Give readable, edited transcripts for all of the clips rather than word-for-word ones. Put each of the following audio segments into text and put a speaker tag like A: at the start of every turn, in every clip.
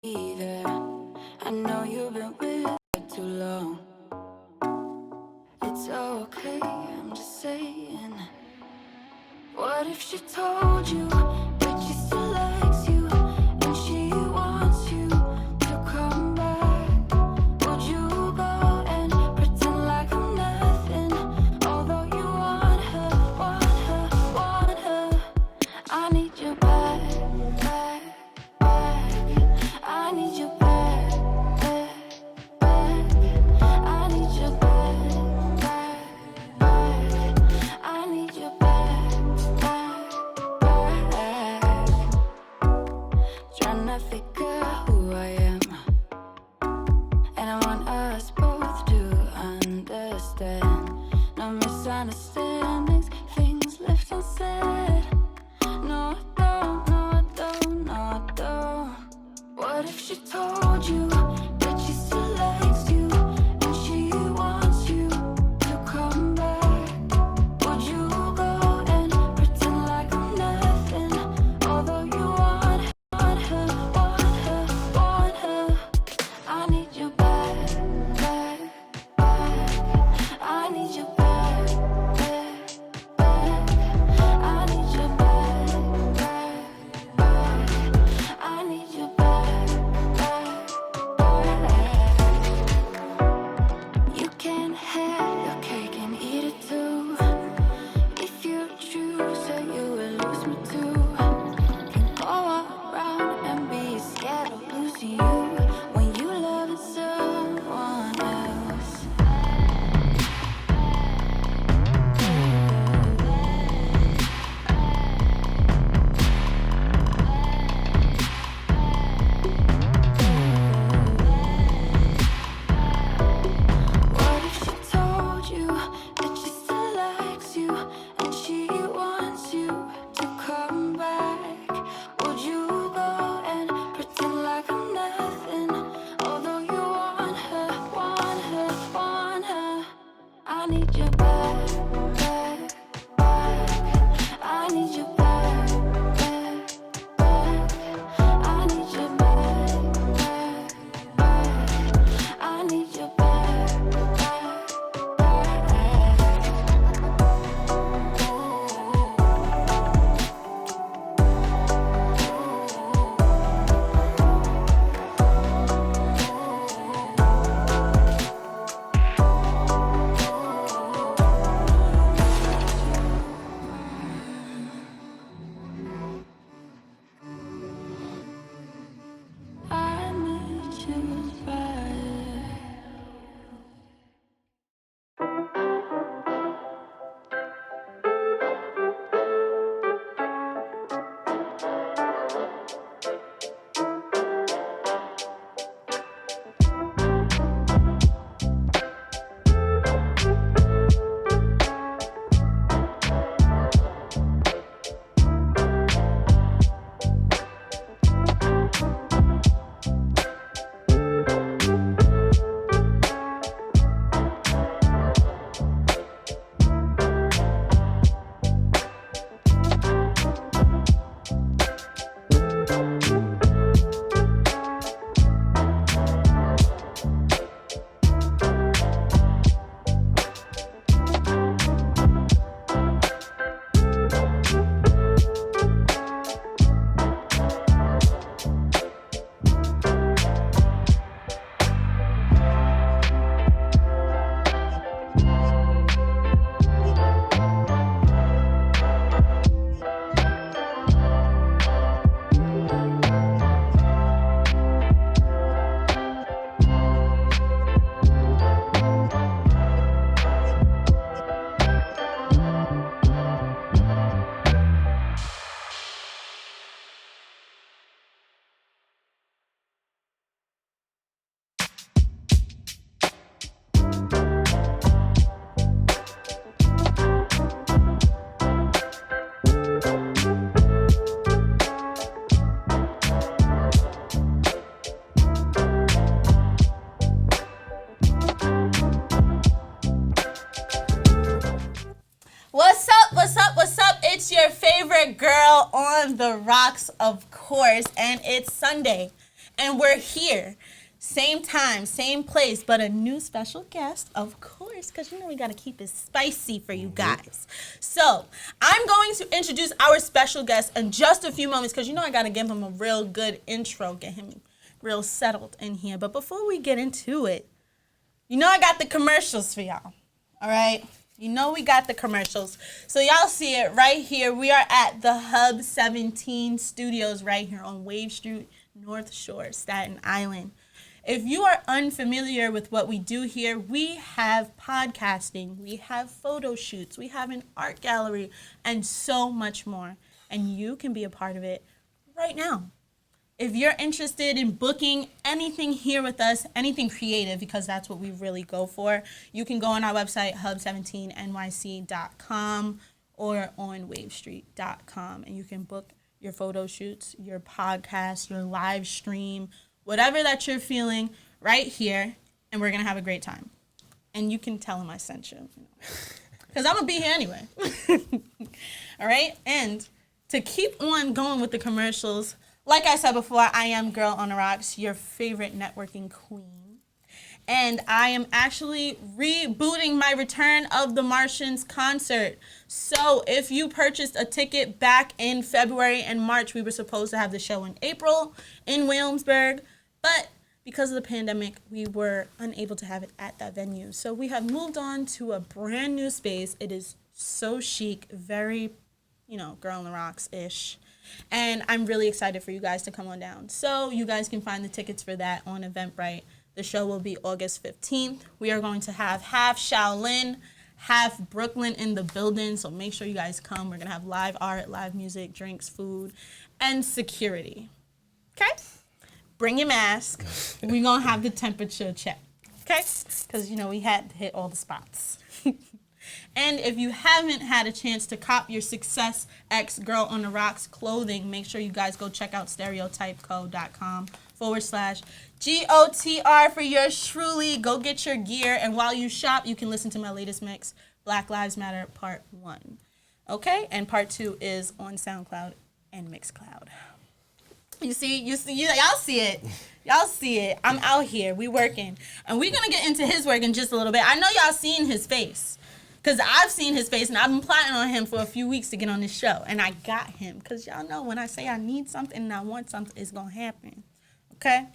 A: either. I know you've been with her too long. It's okay, I'm just saying. What if she told you that she still likes you and she wants you to come back? Would you go and pretend like I'm nothing? Although you want her, want her, want her. I need you back, back, back. I need you back, back, back. I need you back, back, back. I need you back, back, back. Tryna figure who I am, and I want us both to understand. No misunderstandings, things left unsaid. No, I don't, no, I don't, no, I don't. What if she told you that she still likes you and she wants you to come back? Would you go and pretend like I'm nothing? Although you want her, want her, want her, want her. I need you back, back, back. I need you back, back, back. I need you back, back, back. I need you back, back, back. You can have your cake and eat it too. If you choose, so you will lose me too. Can go around and be scared of losing you when you love someone else. What if she told you that she still likes you and she wants you to come back? Would you go and pretend like I'm nothing? Although you want her, want her, want her. I need you back, back, back. I need you back, back, back. I need you back, back, back. I need you back, back, I need you back.
B: What's up? What's up? What's up? It's your favorite girl on the rocks, of course, and it's Sunday. And we're here. Same time, same place, but a new special guest, of course, because we got to keep it spicy for you guys. So I'm going to introduce our special guest in just a few moments because I got to give him a real good intro, get him real settled in here. But before we get into it, I got the commercials for y'all, all right? We got the commercials. So y'all see it right here. We are at the Hub 17 Studios right here on Wave Street, North Shore, Staten Island. If you are unfamiliar with what we do here, we have podcasting, we have photo shoots, we have an art gallery, and so much more. And you can be a part of it right now. If you're interested in booking anything here with us, anything creative, because that's what we really go for, you can go on our website, hub17nyc.com or on wavestreet.com, and you can book your photo shoots, your podcast, your live stream, whatever that you're feeling right here, and we're going to have a great time. And you can tell them I sent you. Because I'm going to be here anyway. All right? And to keep on going with the commercials, like I said before, I am Girl on the Rocks, your favorite networking queen. And I am actually rebooting my Return of the Martians concert. So if you purchased a ticket back in February and March, we were supposed to have the show in April in Williamsburg. But because of the pandemic, we were unable to have it at that venue. So we have moved on to a brand new space. It is so chic, very, Girl on the Rocks-ish. And I'm really excited for you guys to come on down. So you guys can find the tickets for that on Eventbrite. The show will be August 15th. We are going to have half Shaolin, half Brooklyn in the building. So make sure you guys come. We're going to have live art, live music, drinks, food, and security. Okay? Bring your mask. We're going to have the temperature check. Okay? Because, we had to hit all the spots. And if you haven't had a chance to cop your Success X Girl on the Rocks clothing, make sure you guys go check out stereotypeco.com/GOTR for yours truly. Go get your gear. And while you shop, you can listen to my latest mix, Black Lives Matter Part 1. Okay? And Part 2 is on SoundCloud and Mixcloud. Y'all see it. Y'all see it. I'm out here. We working. And we're going to get into his work in just a little bit. I know y'all seen his face. Because I've seen his face, and I've been plotting on him for a few weeks to get on this show. And I got him. Because y'all know when I say I need something and I want something, it's going to happen. Okay?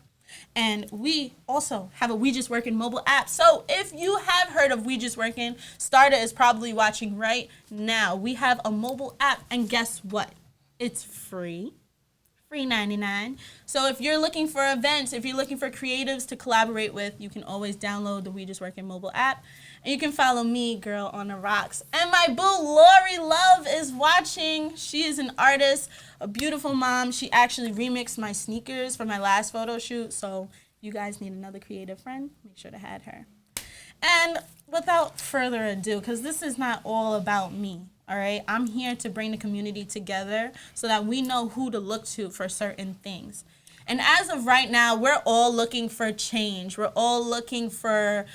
B: And we also have a We Just Working mobile app. So if you have heard of We Just Working, Starter is probably watching right now. We have a mobile app, and guess what? It's free. Free 99. So if you're looking for events, if you're looking for creatives to collaborate with, you can always download the We Just Working mobile app. And you can follow me, Girl on the Rocks. And my boo, Lori Love, is watching. She is an artist, a beautiful mom. She actually remixed my sneakers for my last photo shoot. So if you guys need another creative friend, make sure to add her. And without further ado, because this is not all about me, all right? I'm here to bring the community together so that we know who to look to for certain things. And as of right now, we're all looking for change. We're all looking for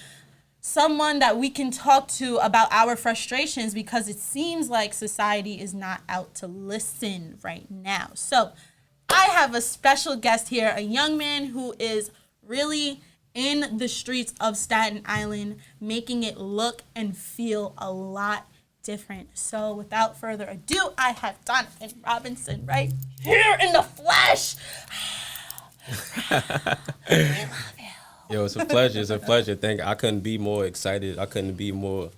B: someone that we can talk to about our frustrations because it seems like society is not out to listen right now. So I have a special guest here, a young man who is really in the streets of Staten Island, making it look and feel a lot different. So without further ado, I have Donovan Robinson right here in the flesh. We love you.
C: Yo, it's a pleasure. It's a pleasure. I couldn't be more excited. I couldn't be more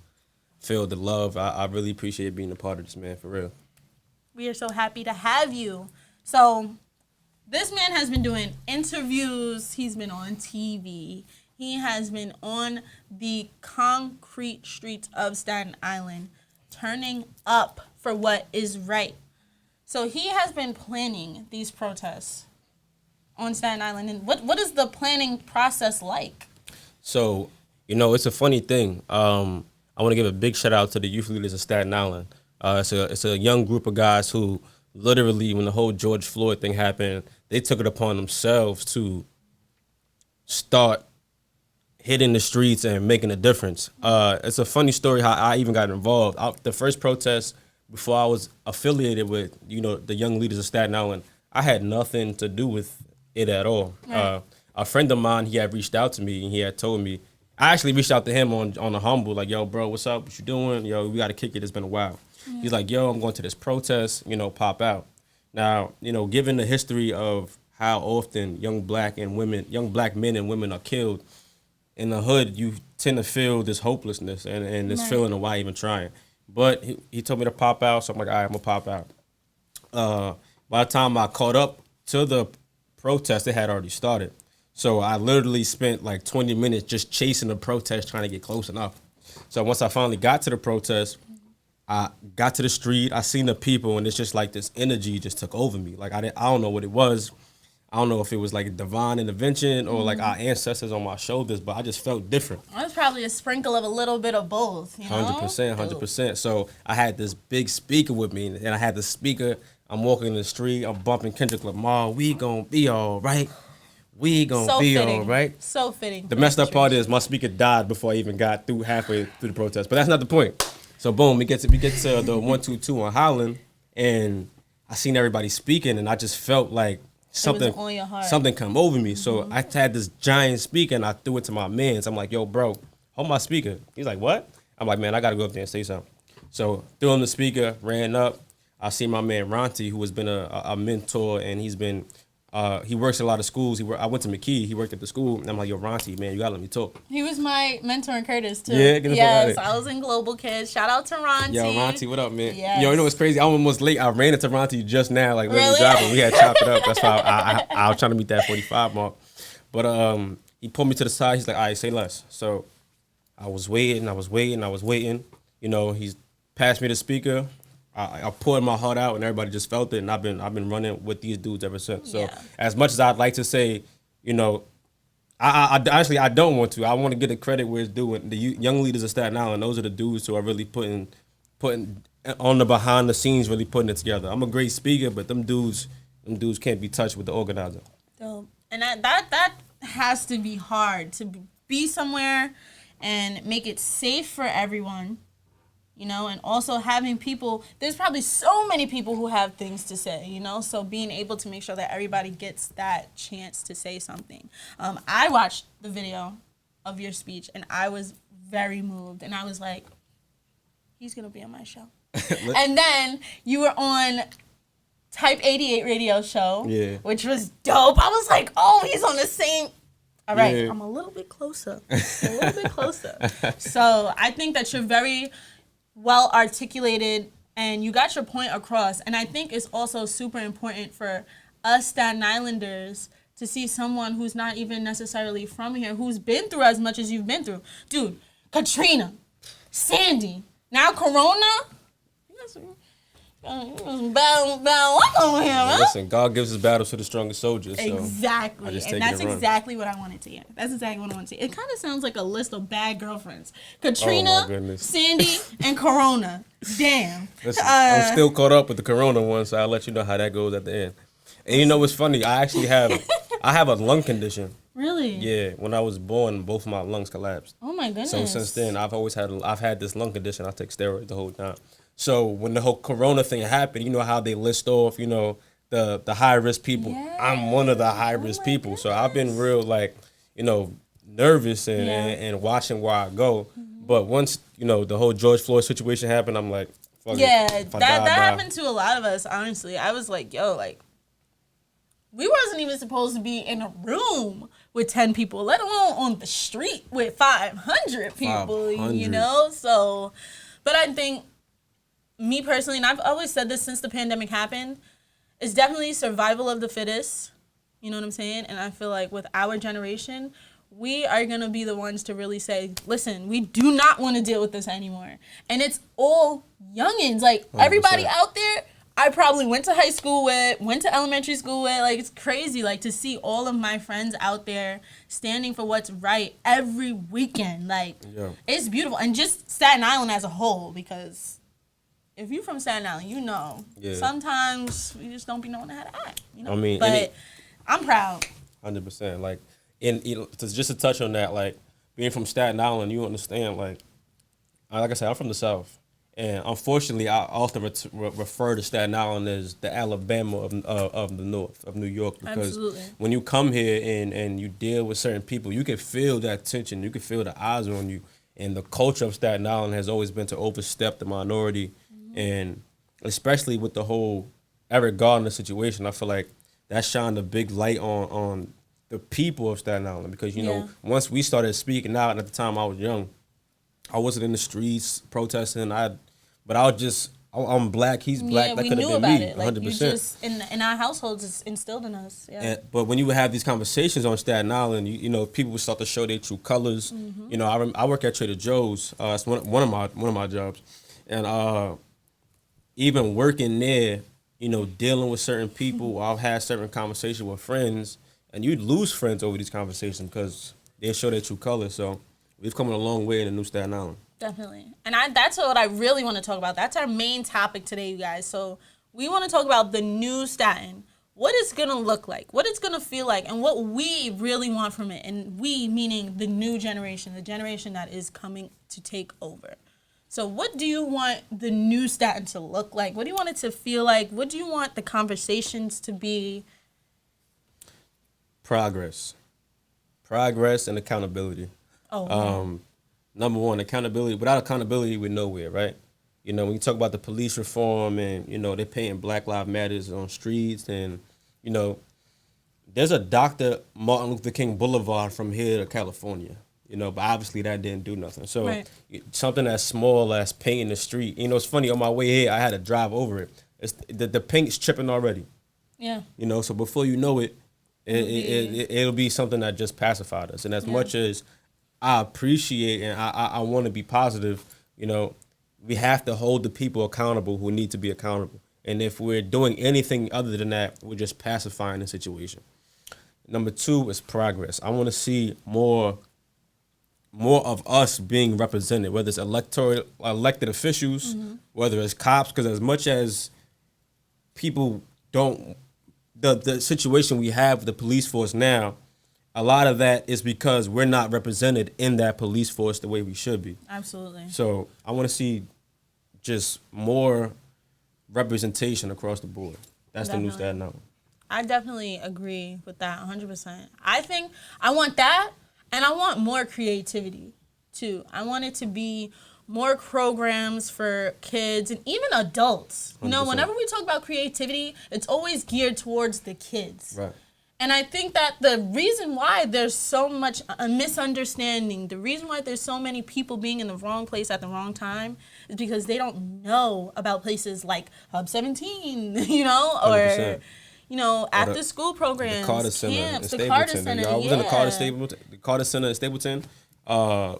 C: filled with love. I really appreciate being a part of this, man, for real.
B: We are so happy to have you. So this man has been doing interviews. He's been on TV. He has been on the concrete streets of Staten Island, turning up for what is right. So he has been planning these protests on Staten Island. And what is the planning process like?
C: So, it's a funny thing. I want to give a big shout out to the youth leaders of Staten Island. It's a young group of guys who literally, when the whole George Floyd thing happened, they took it upon themselves to start hitting the streets and making a difference. It's a funny story how I even got involved. The first protest, before I was affiliated with, the young leaders of Staten Island, I had nothing to do with it at all.
B: Right.
C: A friend of mine, he had reached out to me and he had told me. I actually reached out to him on a humble, like, yo, bro, what's up? What you doing? Yo, we got to kick it. It's been a while. He's like, yo, I'm going to this protest, pop out. Now, given the history of how often young black men and women are killed in the hood, you tend to feel this hopelessness and this feeling of why even trying. But he told me to pop out, so I'm like, all right, I'm going to pop out. By the time I caught up to the protest, it had already started. So I literally spent like 20 minutes just chasing the protest, trying to get close enough. So once I finally got to the protest, I got to the street, I seen the people, and it's just like this energy just took over me. Like I don't know what it was. I don't know if it was like a divine intervention or like our ancestors on my shoulders, but I just felt different.
B: It was probably a sprinkle of a little bit of both.
C: 100%. So I had this big speaker with me, and I had the speaker. I'm walking in the street, I'm bumping Kendrick Lamar. We gonna be all right. We gonna be
B: fitting.
C: all right.
B: So fitting.
C: The messed up part is my speaker died before I even got halfway through the protest. But that's not the point. So boom, we get to the 122 on Highland, and I seen everybody speaking, and I just felt like something
B: on your heart.
C: Something come over me. So I had this giant speaker, and I threw it to my mans. I'm like, yo, bro, hold my speaker. He's like, what? I'm like, man, I gotta go up there and say something. So threw him the speaker, ran up. I see my man Ronti, who has been a mentor, and he's been he works at a lot of schools. I went to McKee. He worked at the school, and I'm like, yo, Ronti, man, you gotta let me talk.
B: He was my mentor in Curtis too.
C: Yeah, get the fuck out of here.
B: I was in Global Kids. Shout out to Ronti.
C: Yo, Ronti, what up, man?
B: Yes.
C: Yo, you know what's crazy? I almost late. I ran into Ronti just now, like literally
B: Really?
C: driving. We had chopped it up. That's why I was trying to meet that 45 mark. But he pulled me to the side. He's like, all right, say less. So I was waiting. He's passed me the speaker. I poured my heart out, and everybody just felt it. And I've been running with these dudes ever since. So as much as I'd like to say, I actually don't want to. I want to get the credit where it's due. And the young leaders of Staten Island, those are the dudes who are really putting on the behind the scenes, really putting it together. I'm a great speaker, but them dudes can't be touched with the organizer.
B: Dope. And that has to be hard to be somewhere and make it safe for everyone. And also having people, there's probably so many people who have things to say, so being able to make sure that everybody gets that chance to say something. I watched the video of your speech, and I was very moved, and I was like, he's going to be on my show. And then you were on Type 88 radio show, which was dope. I was like, oh, he's on the same... All right, I'm a little bit closer. So I think that you're very... well articulated, and you got your point across. And I think it's also super important for us Staten Islanders to see someone who's not even necessarily from here, who's been through as much as you've been through. Dude, Katrina, Sandy, now Corona.
C: Listen, God gives his battles to the strongest soldiers. So
B: exactly. And that's exactly what I wanted to hear. That's exactly what I wanted to hear. It kind of sounds like a list of bad girlfriends. Katrina, Sandy, and Corona. Damn.
C: Listen, I'm still caught up with the Corona one, so I'll let you know how that goes at the end. And you know what's funny? I actually have a lung condition.
B: Really?
C: Yeah. When I was born, both of my lungs collapsed.
B: Oh my goodness.
C: So since then, I've had this lung condition. I take steroids the whole time. So when the whole Corona thing happened, you know how they list off, the high risk people. Yeah. I'm one of the high risk people. Goodness. So I've been real nervous and watching where I go. Mm-hmm. But once the whole George Floyd situation happened, I'm like, fuck it.
B: That happened to a lot of us. Honestly, I was like, yo, we wasn't even supposed to be in a room with 10 people, let alone on the street with 500 people. 500. So, but I think. Me personally, and I've always said this since the pandemic happened, it's definitely survival of the fittest. You know what I'm saying? And I feel like with our generation, we are going to be the ones to really say, listen, we do not want to deal with this anymore. And it's all youngins. 100%. Everybody out there, I probably went to high school with, went to elementary school with. It's crazy, to see all of my friends out there standing for what's right every weekend. It's beautiful. And just Staten Island as a whole, because... if you're from Staten Island, sometimes you just don't be knowing how to act.
C: I mean,
B: but I'm proud.
C: 100%. Just to touch on that, being from Staten Island, you understand. Like I said, I'm from the South, And unfortunately, I often refer to Staten Island as the Alabama of the North, of New York, because
B: Absolutely.
C: when you come here and you deal with certain people, you can feel that tension. You can feel the eyes on you. And the culture of Staten Island has always been to overstep the minority. And especially with the whole Eric Gardner situation, I feel like that shined a big light on the people of Staten Island. Because, you know, once we started speaking out, and at the time I was young, I wasn't in the streets protesting. I'm black. He's black.
B: Yeah,
C: that
B: we
C: could
B: knew
C: have been
B: about
C: me.
B: it. Like
C: 100%.
B: you just in our households, it's instilled in us. Yeah.
C: But when you would have these conversations on Staten Island, you know, people would start to show their true colors. You know, I work at Trader Joe's. It's one of my jobs, and even working there, you know, dealing with certain people, I've had certain conversations with friends, and you'd lose friends over these conversations because they show their true colors. So we've come a long way in the new Staten Island.
B: Definitely. And that's what I really want to talk about. That's our main topic today, you guys. So we want to talk about the new Staten. What it's going to look like, what it's going to feel like, and what we really want from it. And we, meaning the new generation, the generation that is coming to take over. So what do you want the new Staten to look like? What do you want it to feel like? What do you want the conversations to be?
C: Progress and accountability. Number one, accountability. Without accountability, we're nowhere, right? You know, when you talk about the police reform and, you know, they're painting Black Lives Matters on streets and, you know, there's a Dr. Martin Luther King Boulevard from here to California, you know, but obviously that didn't do nothing. So something as small as painting the street, you know, it's funny, on my way here, I had to drive over it. It's, the paint's chipping already.
B: Yeah.
C: You know, so before you know it, it'll be something that just pacified us. And as much as I appreciate and I want to be positive, you know, we have to hold the people accountable who need to be accountable. And if we're doing anything other than that, we're just pacifying the situation. Number two is progress. I want to see more of us being represented, whether it's elected officials, whether it's cops, because as much as people don't, the situation we have with the police force now, a lot of that is because we're not represented in that police force the way we should be.
B: Absolutely.
C: So I want to see just more representation across the board. That's the new Staten Island.
B: I definitely agree with that 100%. I think I want that, and I want more creativity too. I want it to be more programs for kids and even adults. You know,
C: 100%.
B: whenever we talk about creativity, it's always geared towards the kids.
C: Right.
B: And I think that the reason why there's so much a misunderstanding, the reason why there's so many people being in the wrong place at the wrong time is because they don't know about places like Hub 17, you know, or
C: 100%.
B: you know, after school programs,
C: The Carter Center
B: camps,
C: in
B: the Carter
C: Stapleton.
B: Center.
C: Y'all was in the Carter Center in Stapleton,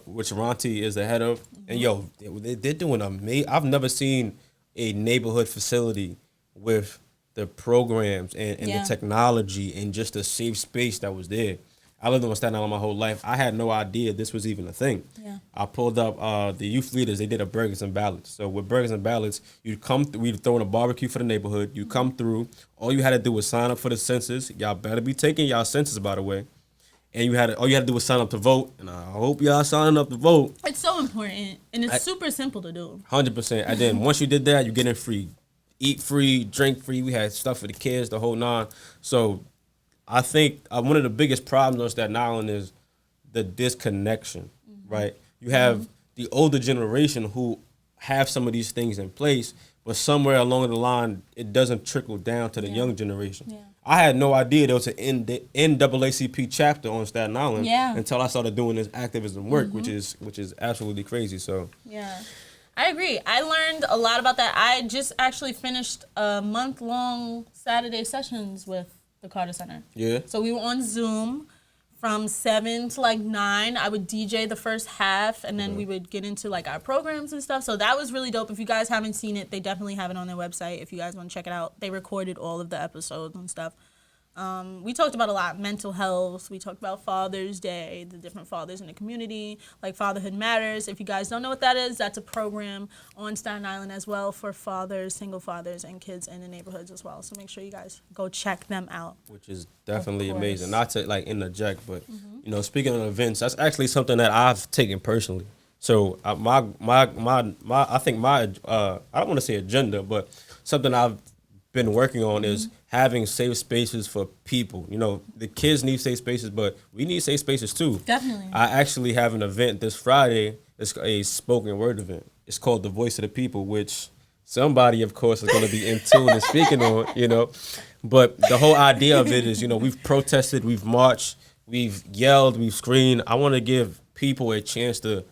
C: which Ronti is the head of. And yo, they're doing amazing. I've never seen a neighborhood facility with the programs and the technology and just the safe space that was there. I lived on Staten Island my whole life. I had no idea this was even a thing.
B: Yeah.
C: I pulled up the youth leaders. They did a burgers and ballads. So with burgers and ballads, you'd come. We'd throw in a barbecue for the neighborhood. You come through. All you had to do was sign up for the census. Y'all better be taking y'all census, by the way. And all you had to do was sign up to vote. And I hope y'all signing up to vote.
B: It's so important, and it's super simple to do.
C: 100%. And then once you did that, you get in free. Eat free, drink free. We had stuff for the kids, the whole nine. So I think one of the biggest problems on Staten Island is the disconnection, right? You have the older generation who have some of these things in place, but somewhere along the line, it doesn't trickle down to the young generation.
B: Yeah.
C: I had no idea there was an NAACP chapter on Staten Island until I started doing this activism work, which is absolutely crazy. So
B: yeah. I agree. I learned a lot about that. I just actually finished a month-long Saturday sessions with the Carter Center.
C: Yeah.
B: So we were on Zoom from 7 to like 9. I would DJ the first half, and then we would get into like our programs and stuff. So that was really dope. If you guys haven't seen it, they definitely have it on their website. If you guys want to check it out, they recorded all of the episodes and stuff. We talked about a lot, mental health. We talked about Father's Day, the different fathers in the community, like Fatherhood Matters. If you guys don't know what that is, that's a program on Staten Island as well for fathers, single fathers, and kids in the neighborhoods as well. So make sure you guys go check them out.
C: Which is definitely amazing. Not to like interject, but you know, speaking of events, that's actually something that I've taken personally. So I think my I don't want to say agenda, but something I've been working on is having safe spaces for people. You know, the kids need safe spaces, but we need safe spaces too.
B: Definitely.
C: I actually have an event this Friday. It's a spoken word event. It's called The Voice of the People, which somebody, of course, is going to be in tune and speaking on, you know. But the whole idea of it is, you know, we've protested, we've marched, we've yelled, we've screamed. I want to give people a chance to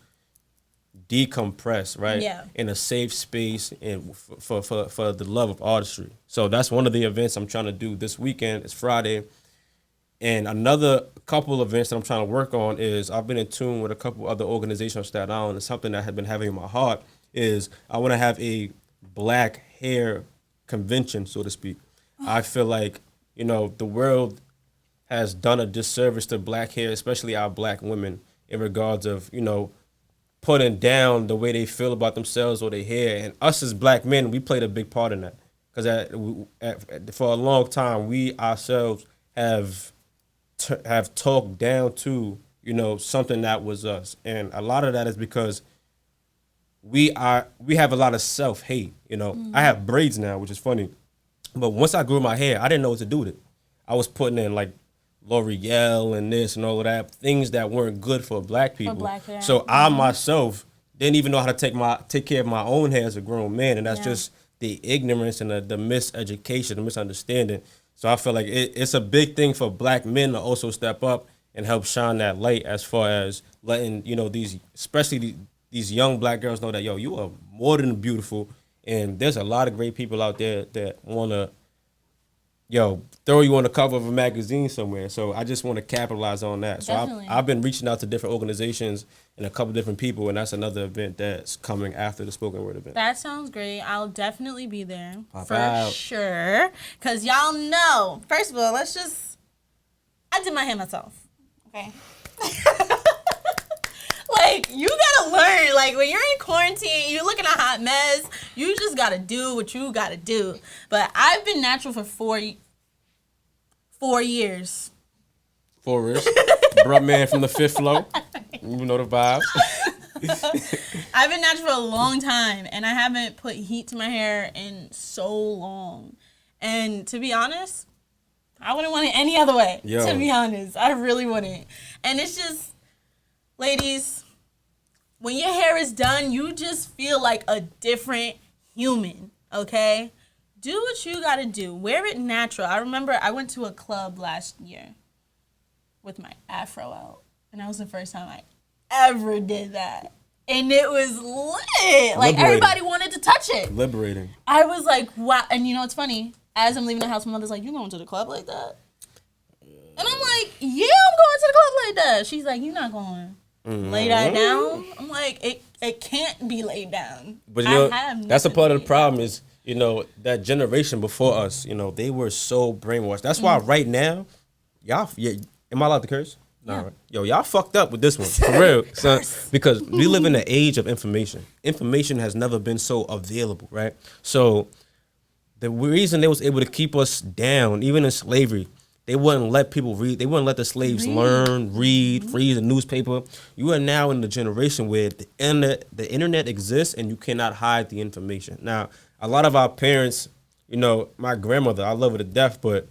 C: decompress, right?
B: Yeah.
C: In a safe space and for the love of artistry. So that's one of the events I'm trying to do this weekend. It's Friday. And another couple of events that I'm trying to work on is I've been in tune with a couple other organizations on Staten Island, and something that had been having in my heart is I want to have a black hair convention, so to speak. I feel like, you know, the world has done a disservice to black hair, especially our black women, in regards of, you know, putting down the way they feel about themselves or their hair. And us as black men, we played a big part in that. Because for a long time, we ourselves have talked down to, you know, something that was us. And a lot of that is because we have a lot of self-hate, you know. I have braids now, which is funny. But once I grew my hair, I didn't know what to do with it. I was putting in like L'Oreal and this and all of that, things that weren't good for black people.
B: black hair.
C: So I myself didn't even know how to take care of my own hair as a grown man. And that's just the ignorance and the miseducation, the misunderstanding. So I feel like it's a big thing for black men to also step up and help shine that light as far as letting, you know, especially these young black girls know that, yo, you are more than beautiful. And there's a lot of great people out there that want to, throw you on the cover of a magazine somewhere. So I just want to capitalize on that. So I've been reaching out to different organizations and a couple different people, and that's another event that's coming after the spoken word event.
B: That sounds great. I'll definitely be there for
C: out.
B: sure. Because y'all know, first of all, I did my hair myself. Okay. Like, you gotta learn. Like, when you're in quarantine, you're looking a hot mess. You just gotta do what you gotta do. But I've been natural for 4 years.
C: 4 years. Bruh man from the fifth floor. You know the vibes.
B: I've been natural for a long time, and I haven't put heat to my hair in so long. And to be honest, I wouldn't want it any other way.
C: Yo.
B: To be honest, I really wouldn't. And it's just, ladies, when your hair is done, you just feel like a different human, okay? Do what you gotta do. Wear it natural. I remember I went to a club last year with my afro out, and that was the first time I ever did that. And it was lit. Like, everybody wanted to touch it.
C: Liberating.
B: I was like, wow. And you know what's funny? As I'm leaving the house, my mother's like, you going to the club like that? And I'm like, yeah, I'm going to the club like that. She's like, you're not going. Lay that down. I'm like, it can't be laid down.
C: But you know, that's a part of the problem is, you know, that generation before us, you know, they were so brainwashed. That's why right now, am I allowed to curse? No, right. Yo, y'all fucked up with this one, for real, son. Because we live in the age of information. Information has never been so available, right? So the reason they was able to keep us down, even in slavery, they wouldn't let people read. They wouldn't let the slaves learn, read the newspaper. You are now in the generation where the internet exists and you cannot hide the information. Now, a lot of our parents, you know, my grandmother, I love her to death, but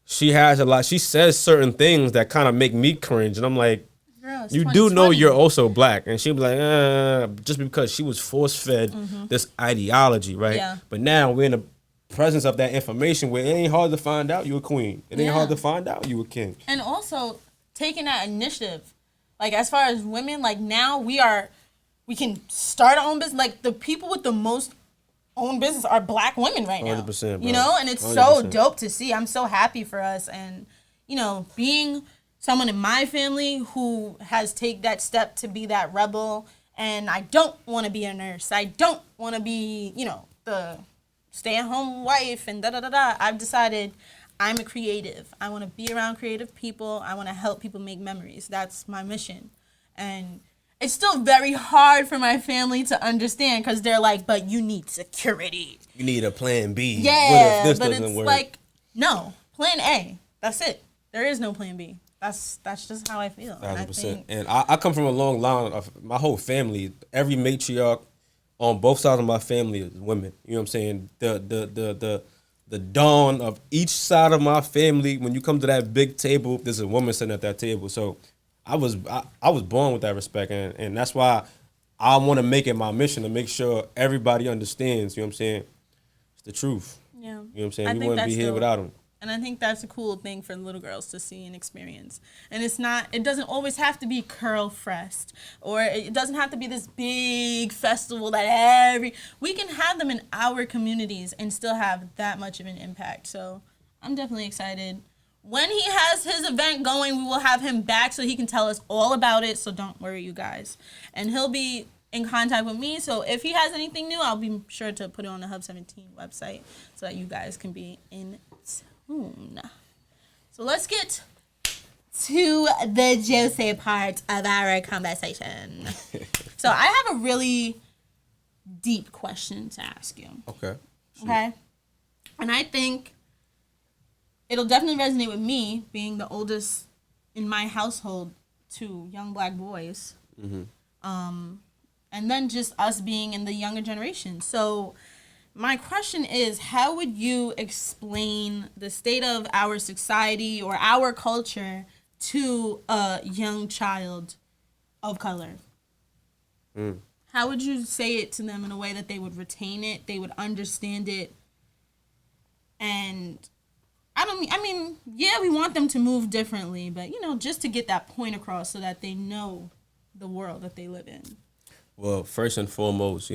C: she says certain things that kind of make me cringe. And I'm like, girl, you do know you're also black. And she'll be like, just because she was force-fed this ideology, right? Yeah. But now we're in the presence of that information where it ain't hard to find out you a queen. It ain't hard to find out you a king.
B: And also taking that initiative. Like, as far as women, like, now we can start our own business. Like, the people with the most own business are black women right now.
C: 100%, bro.
B: You know, and it's 100%. So dope to see. I'm so happy for us. And, you know, being someone in my family who has taken that step to be that rebel, and I don't want to be a nurse. I don't want to be, you know, the stay-at-home wife and da-da-da-da. I've decided I'm a creative. I want to be around creative people. I want to help people make memories. That's my mission. And it's still very hard for my family to understand because they're like, but you need security.
C: You need a plan B.
B: Yeah,
C: what if this
B: but
C: doesn't
B: it's
C: work?
B: Like, no, plan A. That's it. There is no plan B. that's just how I feel. And I
C: 1,000%.
B: think,
C: And I come from a long line of my whole family. Every matriarch on both sides of my family is women. You know what I'm saying? The dawn of each side of my family, when you come to that big table, there's a woman sitting at that table. So I was born with that respect, and that's why I want to make it my mission to make sure everybody understands. You know what I'm saying? It's the truth.
B: yeah.
C: You know what I'm saying?
B: I
C: We
B: think
C: wouldn't be
B: that's
C: here
B: dope.
C: without them.
B: And I think that's a cool thing for little girls to see and experience. And it doesn't always have to be Curl Fest, or it doesn't have to be this big festival that we can have them in our communities and still have that much of an impact. So I'm definitely excited. When he has his event going, we will have him back so he can tell us all about it. So don't worry, you guys. And he'll be in contact with me. So if he has anything new, I'll be sure to put it on the Hub 17 website so that you guys can be in tune. So let's get to the juicy part of our conversation. So I have a really deep question to ask you.
C: Okay.
B: Okay? And I think it'll definitely resonate with me, being the oldest in my household, 2 young black boys. And then just us being in the younger generation. So my question is, how would you explain the state of our society or our culture to a young child of color? How would you say it to them in a way that they would retain it, they would understand it? And I mean, yeah, we want them to move differently, but, just to get that point across so that they know the world that they live in.
C: Well, first and foremost,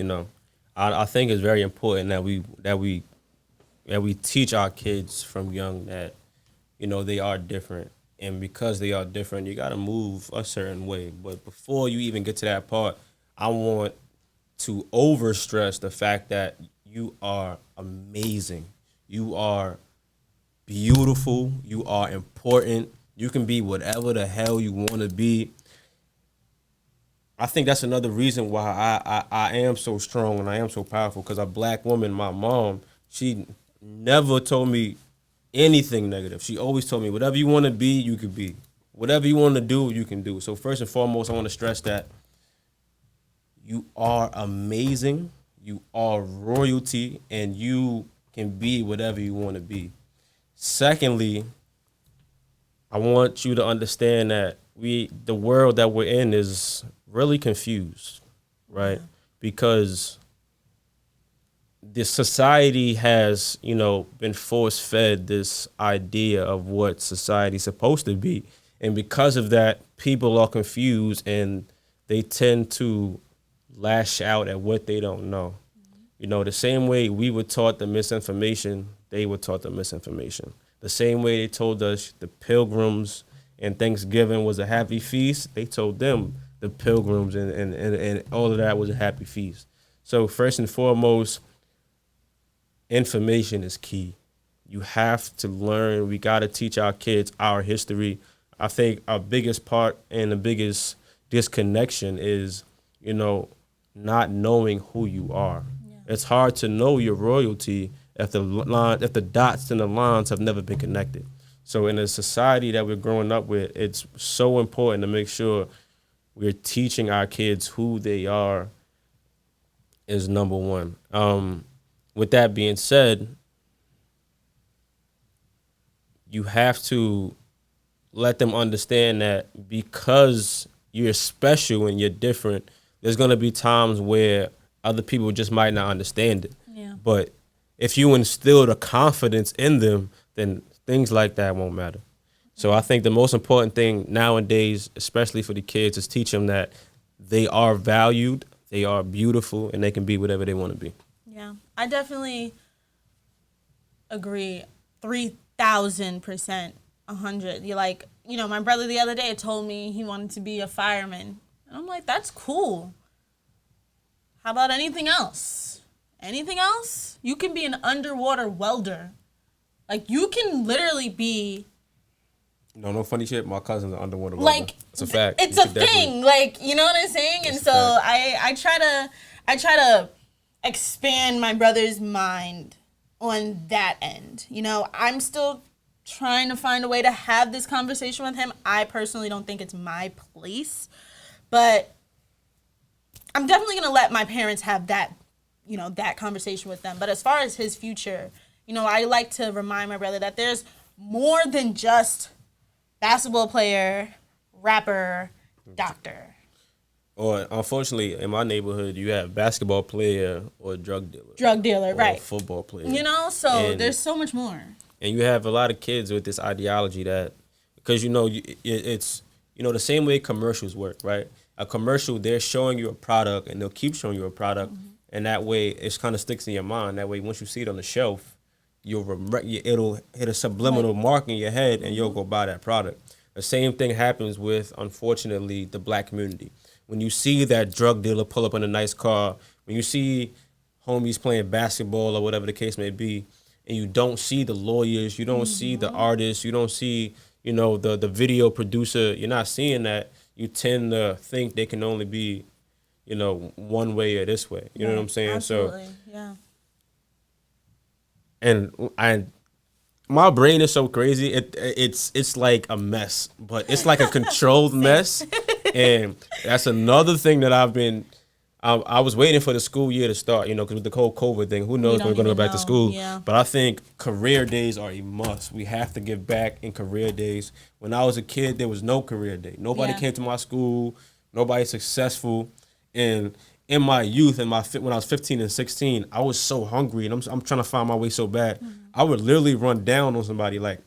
C: I think it's very important that we teach our kids from young that, they are different. And because they are different, you got to move a certain way. But before you even get to that part, I want to overstress the fact that you are amazing. You are beautiful. You are important. You can be whatever the hell you want to be. I think that's another reason why I am so strong and I am so powerful, because a black woman, my mom, she never told me anything negative. She always told me, whatever you want to be, you can be. Whatever you want to do, you can do. So first and foremost, I want to stress that you are amazing, you are royalty, and you can be whatever you want to be. Secondly, I want you to understand that the world that we're in is really confused, right? Because the society has, been force-fed this idea of what society's supposed to be. And because of that, people are confused and they tend to lash out at what they don't know. The same way we were taught the misinformation, they were taught the misinformation. The same way they told us the Pilgrims and Thanksgiving was a happy feast, they told them the Pilgrims and all of that was a happy feast. So first and foremost, information is key. You have to learn. We got to teach our kids our history. I think our biggest part and the biggest disconnection is, not knowing who you are. Yeah. It's hard to know your royalty if the dots and the lines have never been connected. So in a society that we're growing up with, it's so important to make sure we're teaching our kids who they are is number one. With that being said, you have to let them understand that because you're special and you're different, there's going to be times where other people just might not understand it.
B: Yeah.
C: But if you instill the confidence in them, then things like that won't matter. So I think the most important thing nowadays, especially for the kids, is teach them that they are valued, they are beautiful, and they can be whatever they want to be.
B: Yeah, I definitely agree 3,000%, 100. You're like, my brother the other day told me he wanted to be a fireman. And I'm like, that's cool. How about anything else? Anything else? You can be an underwater welder. Like, you can literally be...
C: No funny shit. My cousin's an underwater welder.
B: Like,
C: it's a fact.
B: It's a thing. Like, you know what I'm saying? And so I try to expand my brother's mind on that end. I'm still trying to find a way to have this conversation with him. I personally don't think it's my place, but I'm definitely going to let my parents have that, that conversation with them. But as far as his future, I like to remind my brother that there's more than just basketball player, rapper, doctor.
C: Or unfortunately, in my neighborhood, you have basketball player or drug dealer.
B: Drug dealer,
C: or
B: right.
C: Football player.
B: So there's so much more.
C: And you have a lot of kids with this ideology that, because it's the same way commercials work, right? A commercial, they're showing you a product, and they'll keep showing you a product, and that way it kind of sticks in your mind. That way, once you see it on the shelf, it'll hit a subliminal mark in your head, and you'll go buy that product. The same thing happens with, unfortunately, the black community. When you see that drug dealer pull up in a nice car, when you see homies playing basketball or whatever the case may be, and you don't see the lawyers, you don't see the artists, you don't see, the video producer, you're not seeing that, you tend to think they can only be, one way or this way. You know what I'm saying?
B: Absolutely.
C: So,
B: yeah.
C: And my brain is so crazy. It's like a mess, but it's like a controlled mess. And that's another thing that I've been. I was waiting for the school year to start, because with the whole COVID thing, who knows when we're going to go back to school.
B: Yeah.
C: But I think career days are a must. We have to give back in career days. When I was a kid, there was no career day. Nobody came to my school. Nobody successful. And in my youth, when I was 15 and 16, I was so hungry, and I'm trying to find my way so bad. I would literally run down on somebody, like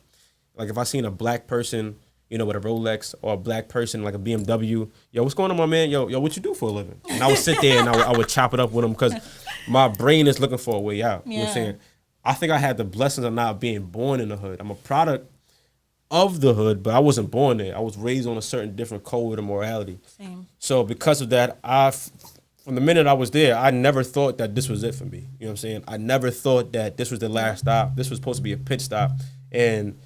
C: if I seen a black person, with a Rolex, or a black person like a BMW. Yo, what's going on, my man? Yo, what you do for a living? And I would sit there and I would chop it up with them, because my brain is looking for a way out. You know what I'm saying? I think I had the blessings of not being born in the hood. I'm a product of the hood, but I wasn't born there. I was raised on a certain different code of morality.
B: Same.
C: So because of that, from the minute I was there, I never thought that this was it for me. You know what I'm saying? I never thought that this was the last stop. This was supposed to be a pit stop. And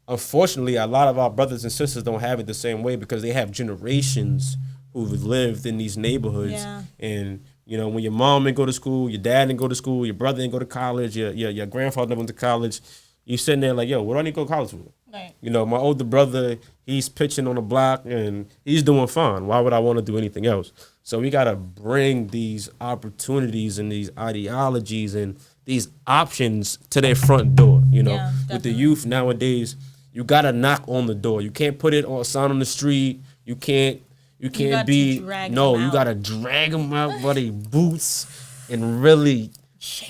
C: unfortunately, a lot of our brothers and sisters don't have it the same way, because they have generations who've lived in these neighborhoods.
B: Yeah.
C: And, when your mom didn't go to school, your dad didn't go to school, your brother didn't go to college, your grandfather never went to college, you sitting there like, yo, what do I need to go to college for?
B: Right.
C: My older brother, he's pitching on the block and he's doing fine. Why would I want to do anything else? So we got to bring these opportunities and these ideologies and these options to their front door. With the youth nowadays, you got to knock on the door. You can't put it on a sign on the street. You can't you got to drag them out by their boots and really,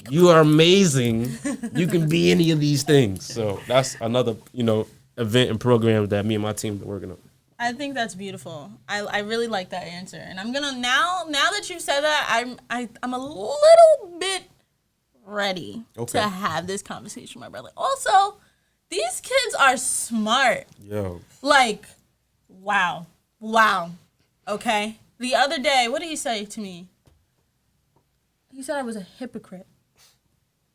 C: you are amazing. You can be any of these things. So that's another, event and program that me and my team are working on.
B: I think that's beautiful. I really like that answer. And I'm gonna now that you've said that, I'm a little bit ready to have this conversation with my brother. Also, these kids are smart.
C: Yo.
B: Like, wow. Okay. The other day, what did he say to me? He said I was a hypocrite.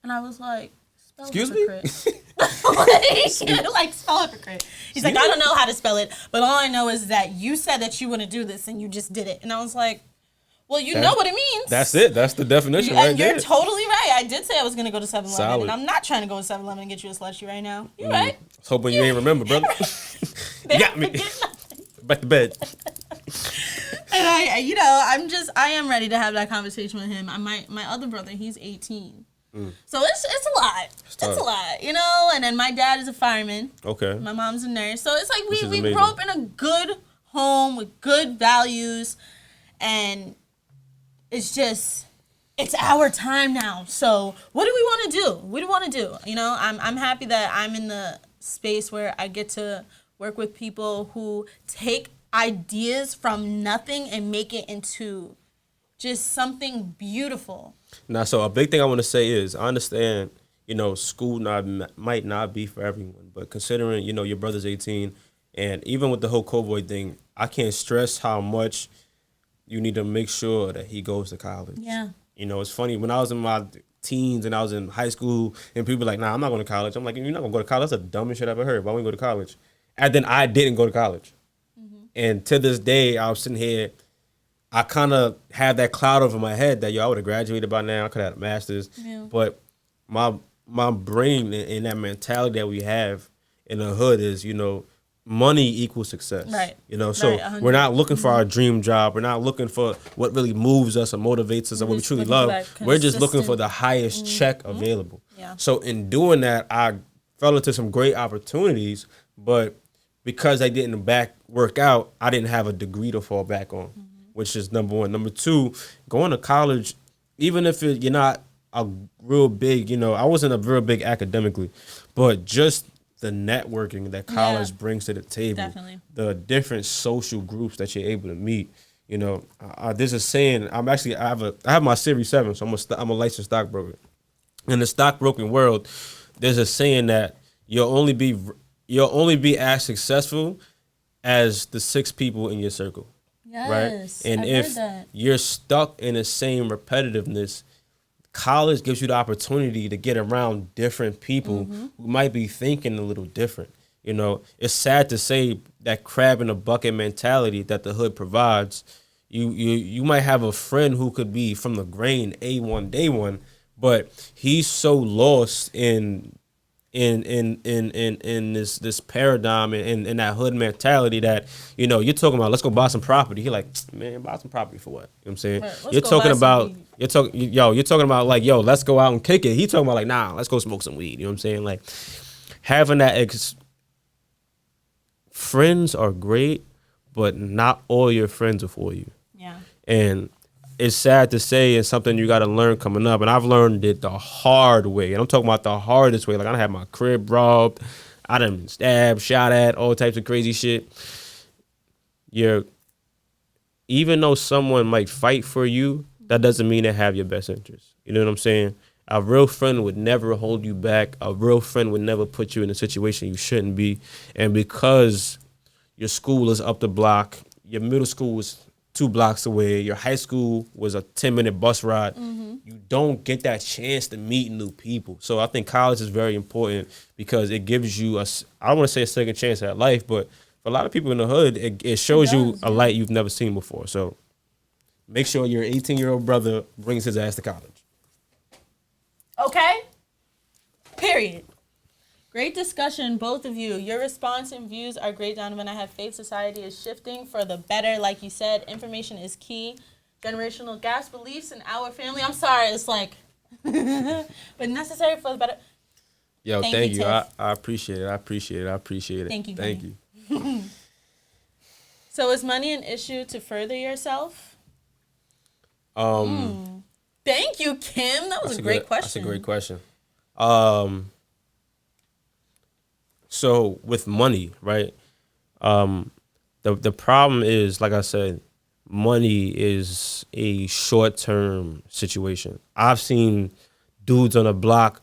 B: And I was like, spell
C: Excuse
B: hypocrite.
C: me?
B: Like, spell hypocrite. He's like, I don't know how to spell it, but all I know is that you said that you want to do this and you just did it. And I was like, well, you know what it means.
C: That's it. That's the definition right there.
B: You're totally right. I did say I was going to go to 7-Eleven,
C: Solid.
B: and I'm not trying to go to 7-Eleven and get you a slushie right now. You're right.
C: I was hoping you ain't remember, brother. You got me. Back to bed.
B: And I am ready to have that conversation with him. My other brother, he's 18. So it's a lot. It's a lot, And then my dad is a fireman.
C: Okay.
B: My mom's a nurse. So it's like we grew up in a good home with good values, and it's our time now. So what do we want to do? What do we want to do? I'm happy that I'm in the space where I get to work with people who take ideas from nothing and make it into just something beautiful.
C: Now, so a big thing I want to say is, I understand, school might not be for everyone, but considering, your brother's 18, and even with the whole COVID thing, I can't stress how much you need to make sure that he goes to college.
B: Yeah.
C: It's funny, when I was in my teens and I was in high school and people were like, nah, I'm not going to college. I'm like, you're not going to go to college? That's the dumbest shit I ever heard. Why would you go to college? And then I didn't go to college. Mm-hmm. And to this day, I was sitting here, I kind of have that cloud over my head that, I would have graduated by now. I could have had a master's. Yeah. But my brain and that mentality that we have, in the hood is, money equals success.
B: Right.
C: So
B: Right,
C: we're not looking for our dream job. We're not looking for what really moves us or motivates us or what we
B: just
C: truly
B: looking for
C: love.
B: that
C: We're just looking for
B: consistent-
C: the highest check available.
B: Yeah.
C: So in doing that, I fell into some great opportunities, but because I didn't work out, I didn't have a degree to fall back on, which is number one. Number two, going to college, even if you're not a real big, I wasn't a real big academically, but just the networking that college brings to the table,
B: Definitely.
C: the different social groups that you're able to meet. There's a saying. I have my Series 7, so I'm a licensed stockbroker. In the stockbroking world, there's a saying that you'll only be as successful as the 6 people in your circle.
B: Yes,
C: Right? And
B: I've
C: if
B: heard that.
C: you're stuck in the same repetitiveness, college gives you the opportunity to get around different people who might be thinking a little different. It's sad to say that crab in a bucket mentality that the hood provides. You might have a friend who could be from the grain, A1 day one, but he's so lost in this paradigm and in that hood mentality that you're talking about, let's go buy some property. He like, man, buy some property for what? You know what I'm saying?
B: Right, let's
C: You're
B: go
C: talking
B: buy some
C: about
B: weed.
C: you're talking about like, let's go out and kick it. He talking about like, nah, let's go smoke some weed. You know what I'm saying? Like having that friends are great, but not all your friends are for you.
B: Yeah.
C: And it's sad to say it's something you got to learn coming up. And I've learned it the hard way. And I'm talking about the hardest way. Like I done had my crib robbed. I done been stabbed, shot at, all types of crazy shit. Even though someone might fight for you, that doesn't mean they have your best interest. You know what I'm saying? A real friend would never hold you back. A real friend would never put you in a situation you shouldn't be. And because your school is up the block, your middle school was 2 blocks away, your high school was a 10-minute bus ride, you don't get that chance to meet new people. So I think college is very important because it gives you I don't want to say a second chance at life, but for a lot of people in the hood, it shows you a light you've never seen before. So make sure your 18-year-old brother brings his ass to college.
B: Okay? Period. Great discussion, both of you. Your response and views are great, Donovan. I have faith society is shifting for the better. Like you said, information is key. Generational gaps, beliefs in our family. I'm sorry, it's like, but necessary for the better.
C: Yo,
B: Thank
C: thank
B: you,
C: you.
B: Tiff.
C: I appreciate it. I appreciate it.
B: Thank you,
C: Thank
B: Kenny.
C: you.
B: So is money an issue to further yourself? Thank you, Kim. That was a great question.
C: That's a great question. So with money, right? The problem is, like I said, money is a short-term situation. I've seen dudes on the block.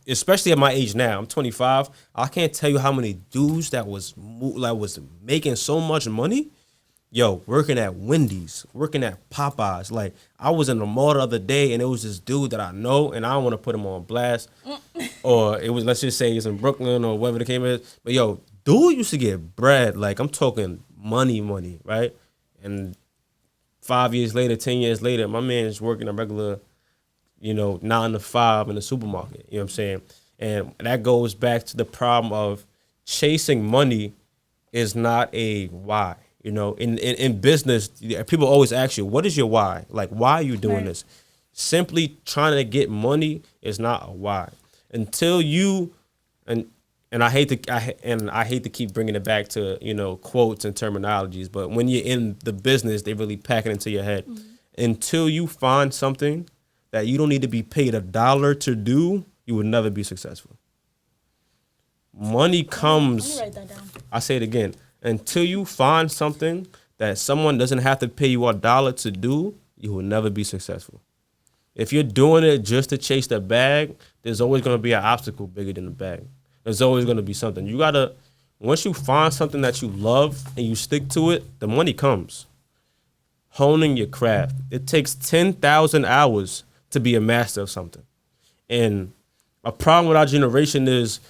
C: Especially at my age now, I'm 25. I can't tell you how many dudes that was making so much money. Yo, working at Wendy's, working at Popeyes. Like, I was in the mall the other day, and it was this dude that I know, and I don't want to put him on blast. Or it was, let's just say he's in Brooklyn or whatever the case is. But, yo, dude used to get bread. Like, I'm talking money, right? And 5 years later, 10 years later, my man is working a regular, 9 to 5 in the supermarket. You know what I'm saying? And that goes back to the problem of chasing money is not a why. In business, people always ask you, what is your why? Like, why are you doing this? Simply trying to get money is not a why. Until you, and I hate to keep bringing it back to, quotes and terminologies, but when you're in the business, they really pack it into your head. Until you find something that you don't need to be paid $1 to do, you will never be successful. Money comes,
B: Let me write that down.
C: I say it again, until you find something that someone doesn't have to pay you $1 to do, you will never be successful. If you're doing it just to chase the bag, there's always going to be an obstacle bigger than the bag. There's always going to be something. You got to, once you find something that you love and you stick to it, the money comes. Honing your craft. It takes 10,000 hours to be a master of something. And a problem with our generation is,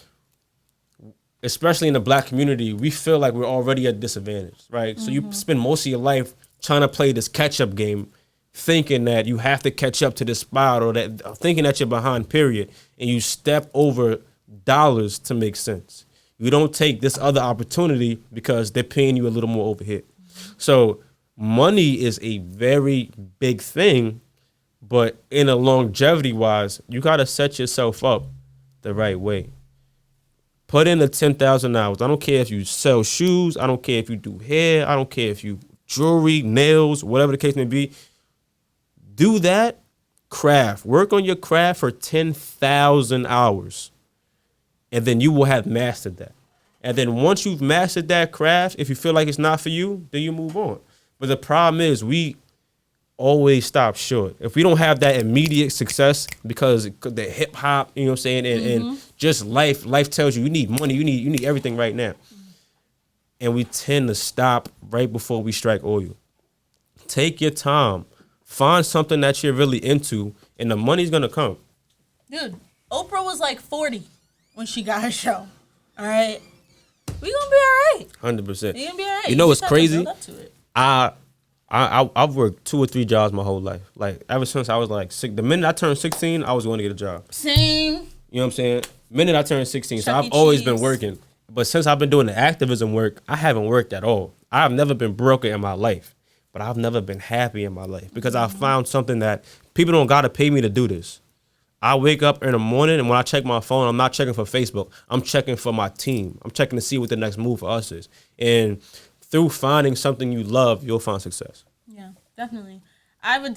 C: especially in the black community, we feel like we're already at disadvantage, right? So you spend most of your life trying to play this catch-up game, thinking that you have to catch up to this spot or that thinking that you're behind, period. And you step over dollars to make sense. You don't take this other opportunity because they're paying you a little more over here. So money is a very big thing, but in a longevity wise, you got to set yourself up the right way. Put in the 10,000 hours. I don't care if you sell shoes. I don't care if you do hair. I don't care if you jewelry, nails, whatever the case may be. Do that. Craft. Work on your craft for 10,000 hours. And then you will have mastered that. And then once you've mastered that craft, if you feel like it's not for you, then you move on. But the problem is we always stop short. If we don't have that immediate success because the hip hop, you know what I'm saying, and just life tells you need money, you need everything right now. And we tend to stop right before we strike oil. Take your time. Find something that you're really into, and the money's gonna come.
B: Dude, Oprah was like 40 when she got her show. All right, we gonna be all right.
C: 100%.
B: We gonna be all right.
C: You know what's crazy?
B: Build up to it.
C: I've worked 2 or 3 jobs my whole life. Like ever since I was like the minute I turned 16, I was going to get a job.
B: Same.
C: You know what I'm saying? Minute I turned 16, so
B: Chuck
C: I've
B: E.
C: always
B: Cheese.
C: been working. But since I've been doing the activism work, I haven't worked at all. I've never been broken in my life, but I've never been happy in my life because I found something that people don't gotta pay me to do this. I wake up in the morning, and when I check my phone, I'm not checking for Facebook. I'm checking for my team. I'm checking to see what the next move for us is. And through finding something you love, you'll find success.
B: Yeah, definitely. I would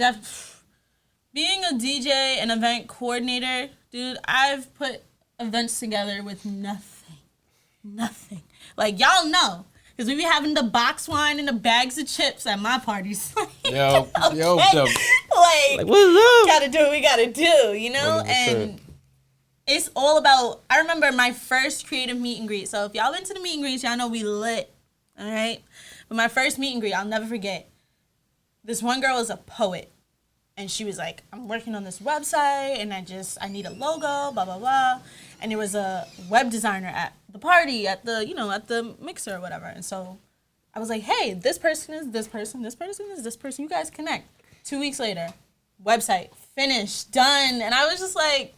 B: being a DJ and event coordinator, dude, I've put events together with nothing. Like, y'all know, because we be having the box wine and the bags of chips at my parties.
C: Yo,
B: like,
C: what's up?
B: what's up? Gotta do what we gotta do, you know?
C: 100%.
B: And it's all about, I remember my first creative meet and greet. So if y'all been to the meet and greets, y'all know we lit, all right? But my first meet and greet, I'll never forget. This one girl is a poet. And she was like, I'm working on this website, and I need a logo, blah, blah, blah. And there was a web designer at the party, at the mixer or whatever. And so I was like, hey, this person is this person, this person is this person. You guys connect. 2 weeks later, website finished, done. And I was just like,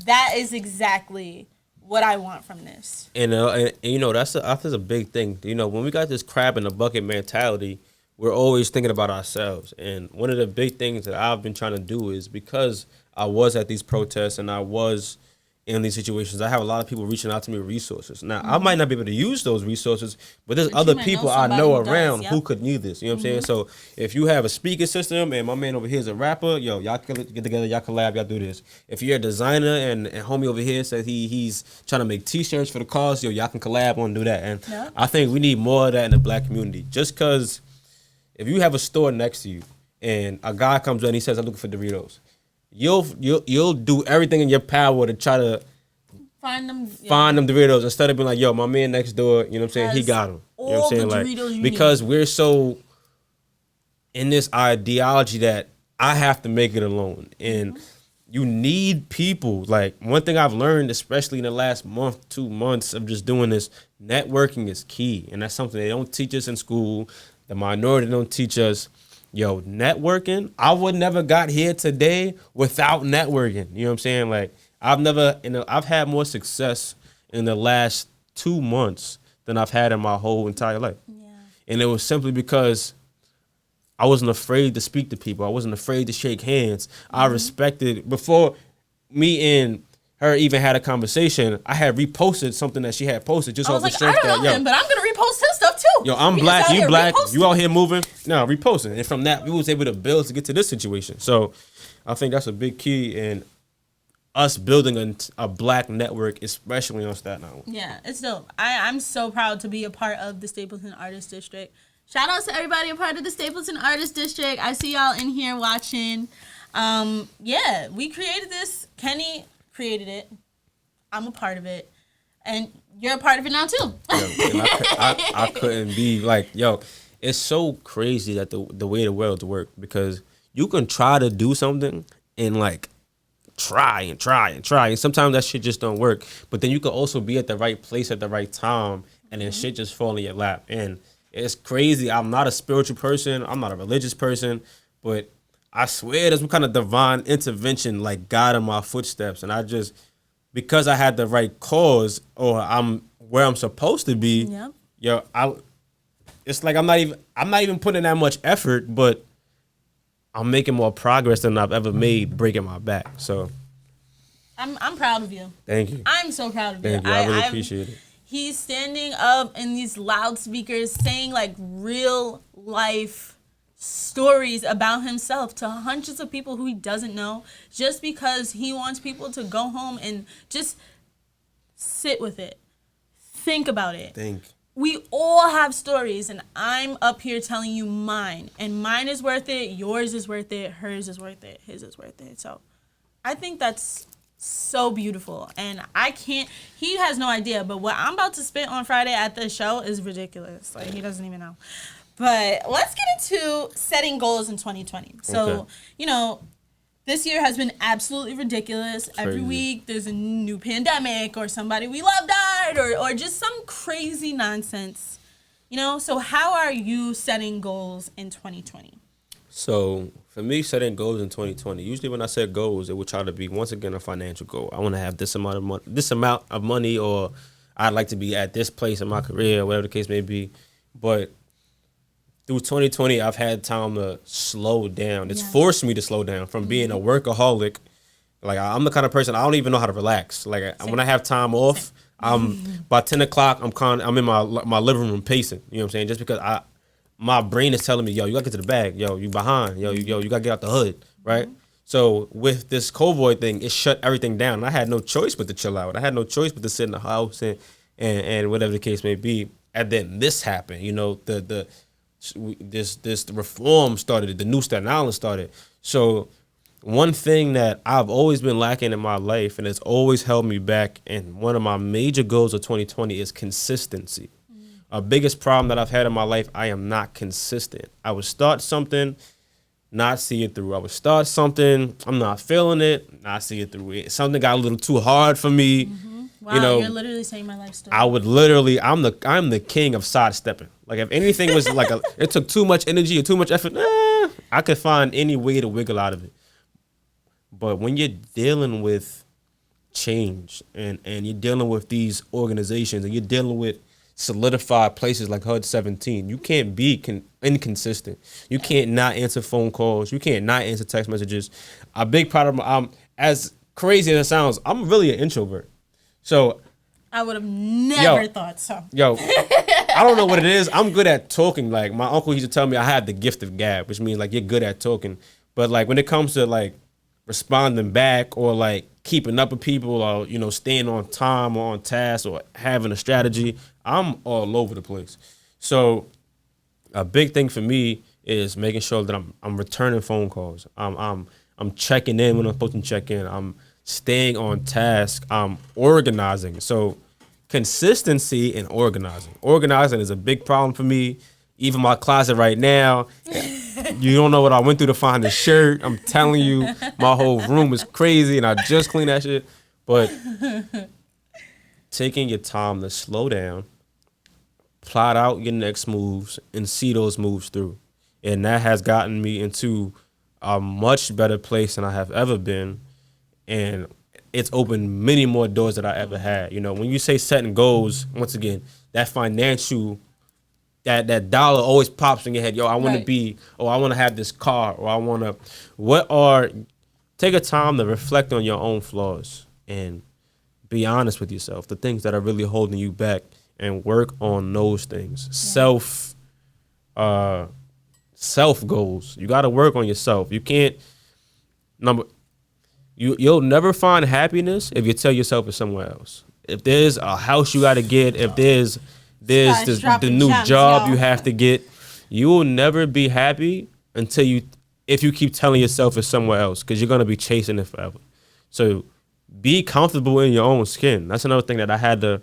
B: that is exactly what I want from this.
C: And you know, that's a big thing. You know, when we got this crab in the bucket mentality, we're always thinking about ourselves. And one of the big things that I've been trying to do is, because I was at these protests and I was in these situations, I have a lot of people reaching out to me with resources. Now, I might not be able to use those resources, but there's other people I know around who could need this. You know what I'm saying? So if you have a speaker system and my man over here is a rapper, yo, y'all can get together, y'all collab, y'all do this. If you're a designer and homie over here says he's trying to make T-shirts for the cause, yo, y'all can collab on do that. And I think we need more of that in the black community. Just because if you have a store next to you and a guy comes in and he says, I'm looking for Doritos, you'll do everything in your power to try to find them Doritos instead of being like, yo, my man next door, you know what I'm saying, he got them. You know what I'm saying? Like, because we're so in this ideology that I have to make it alone. And you need people. Like, one thing I've learned, especially in the last month, 2 months of just doing this, networking is key. And that's something they don't teach us in school. The minority don't teach us. Yo, networking, I would never got here today without networking. You know what I'm saying? Like, I've had more success in the last 2 months than I've had in my whole entire life. Yeah. And it was simply because I wasn't afraid to speak to people. I wasn't afraid to shake hands. I respected, before me and her even had a conversation, I had reposted something that she had posted just off the strength that,
B: I don't know him, but I'm going to repost his stuff too.
C: Yo, I'm black, you black, you out here moving. No, reposting. And from that, we was able to build to get to this situation. So I think that's a big key in us building a black network, especially on Staten Island. Yeah,
B: it's dope. I'm so proud to be a part of the Stapleton Artist District. Shout out to everybody a part of the Stapleton Artist District. I see y'all in here watching. Yeah, we created this. Kenny created it. I'm a part of it. And you're a part of it now, too.
C: I couldn't be like, yo, it's so crazy that the way the world's work, because you can try to do something and, like, try. And sometimes that shit just don't work. But then you can also be at the right place at the right time, and then shit just fall in your lap. And it's crazy. I'm not a spiritual person. I'm not a religious person. But I swear there's some kind of divine intervention, like, guiding my footsteps. And because I had the right cause or I'm where I'm supposed to be.
B: Yep.
C: Yo, it's like I'm not even putting that much effort, but I'm making more progress than I've ever made breaking my back. So
B: I'm proud of you.
C: thank you.
B: I'm so proud of you.
C: Thank you. I really appreciate it.
B: He's standing up in these loudspeakers saying like real life stories about himself to hundreds of people who he doesn't know, just because he wants people to go home and just sit with it. Think about it. We all have stories, and I'm up here telling you mine. And mine is worth it, yours is worth it, hers is worth it, his is worth it. So I think that's so beautiful. And he has no idea, but what I'm about to spit on Friday at the show is ridiculous. Like, he doesn't even know. But let's get into setting goals in 2020. So, this year has been absolutely ridiculous.
C: Crazy.
B: Every week there's a new pandemic or somebody we love died or just some crazy nonsense. So how are you setting goals in 2020?
C: So for me, setting goals in 2020, usually when I set goals, it would try to be, once again, a financial goal. I want to have this amount of money, or I'd like to be at this place in my career, whatever the case may be. But through 2020, I've had time to slow down. It's forced me to slow down from being a workaholic. Like, I'm the kind of person, I don't even know how to relax. Like, when I have time off, by 10 o'clock, I'm in my living room pacing. You know what I'm saying? Just because my brain is telling me, yo, you got to get to the bag. Yo, you behind. Yo, you got to get out the hood, right? So with this COVID thing, it shut everything down. And I had no choice but to chill out. I had no choice but to sit in the house and whatever the case may be. And then this happened. This reform started, the new Staten Island started. So one thing that I've always been lacking in my life, and it's always held me back, and one of my major goals of 2020 is consistency. Our biggest problem that I've had in my life, I am not consistent. I would start something, not see it through. I would start something, I'm not feeling it, not see it through. Something got a little too hard for me.
B: Wow, you're literally saying my life story.
C: I'm the king of sidestepping. Like, if anything was like it took too much energy or too much effort, I could find any way to wiggle out of it. But when you're dealing with change and you're dealing with these organizations and you're dealing with solidified places like HUD 17, you can't be inconsistent. You can't not answer phone calls. You can't not answer text messages. A big part of as crazy as it sounds, I'm really an introvert. So
B: I would have never thought so.
C: I don't know what it is. I'm good at talking. Like, my uncle used to tell me I have the gift of gab, which means like you're good at talking. But like when it comes to like responding back or like keeping up with people or, staying on time or on task or having a strategy, I'm all over the place. So a big thing for me is making sure that I'm returning phone calls. I'm checking in when I'm supposed to check in. I'm staying on task. I'm organizing. So consistency and organizing. Organizing is a big problem for me. Even my closet right now, you don't know what I went through to find this shirt. I'm telling you, my whole room is crazy, and I just cleaned that shit. But taking your time to slow down, plot out your next moves, and see those moves through. And that has gotten me into a much better place than I have ever been. And it's opened many more doors that I ever had. When you say setting goals, once again, that financial, that dollar always pops in your head. Yo, I want to be, or I want to have this car, or I want to, take a time to reflect on your own flaws and be honest with yourself, the things that are really holding you back, and work on those things. Yeah. Self goals. You got to work on yourself. You can't, You'll never find happiness if you tell yourself it's somewhere else. If there's a house you got to get, if there's the new job you have to get, you will never be happy if you keep telling yourself it's somewhere else, because you're going to be chasing it forever. So be comfortable in your own skin. That's another thing that I had to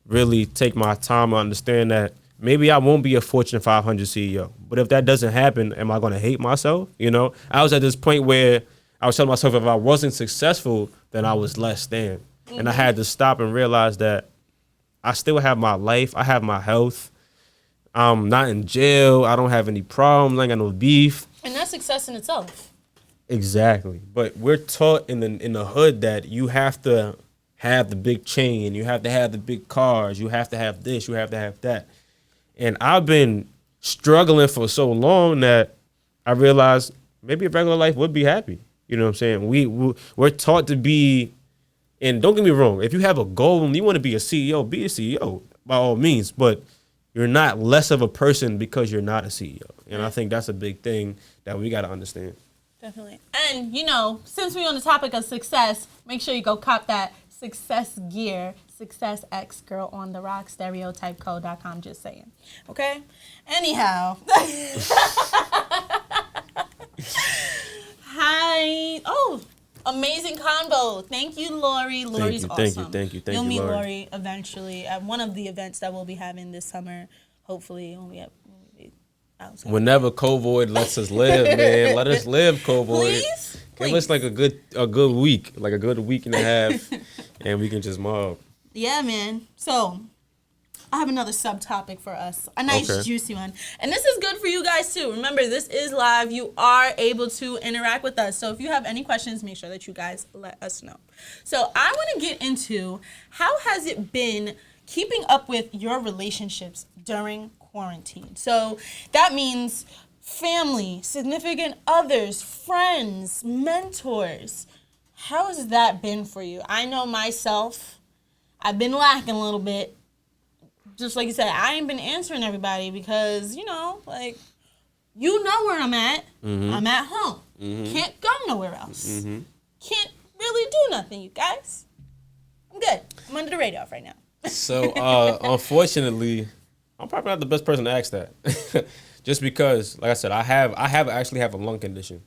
C: really take my time to understand, that maybe I won't be a Fortune 500 CEO, but if that doesn't happen, am I going to hate myself? I was at this point where I was telling myself if I wasn't successful, then I was less than. Mm-hmm. And I had to stop and realize that I still have my life. I have my health. I'm not in jail. I don't have any problems. I ain't got no beef.
B: And that's success in itself.
C: Exactly. But we're taught in the hood that you have to have the big chain, you have to have the big cars, you have to have this, you have to have that. And I've been struggling for so long that I realized maybe a regular life would be happy. You know what I'm saying? We're taught to be, and don't get me wrong, if you have a goal and you want to be a CEO, be a CEO by all means, but you're not less of a person because you're not a CEO. And I think that's a big thing that we got to understand.
B: Definitely. And, you know, since we're on the topic of success, make sure you go cop that success gear, Success X Girl on the Rock, stereotypeco.com, just saying. Okay? Anyhow. Hi. Oh, amazing convo. Thank you, Lori. Lori's awesome.
C: Thank you,
B: You'll meet
C: Lori.
B: Lori eventually at one of the events that we'll be having this summer, hopefully, when we be outside.
C: Whenever Covoid lets us live, man, let us live, Covoid.
B: Please?
C: Give us like a good week, like a good week and a half, and we can just mob.
B: Yeah, man. So, I have another subtopic for us. A nice, juicy one. And this is good for you guys, too. Remember, this is live. You are able to interact with us. So, if you have any questions, make sure that you guys let us know. So, I want to get into how has it been keeping up with your relationships during quarantine? So, that means family, significant others, friends, mentors. How has that been for you? I know myself, I've been lacking a little bit. Just like you said, I ain't been answering everybody because, you know, like, you know where I'm at. Mm-hmm. I'm at home. Mm-hmm. Can't go nowhere else. Mm-hmm. Can't really do nothing, you guys. I'm good. I'm under the radar right now.
C: So, unfortunately, I'm probably not the best person to ask that. Just because, like I said, I actually have a lung condition.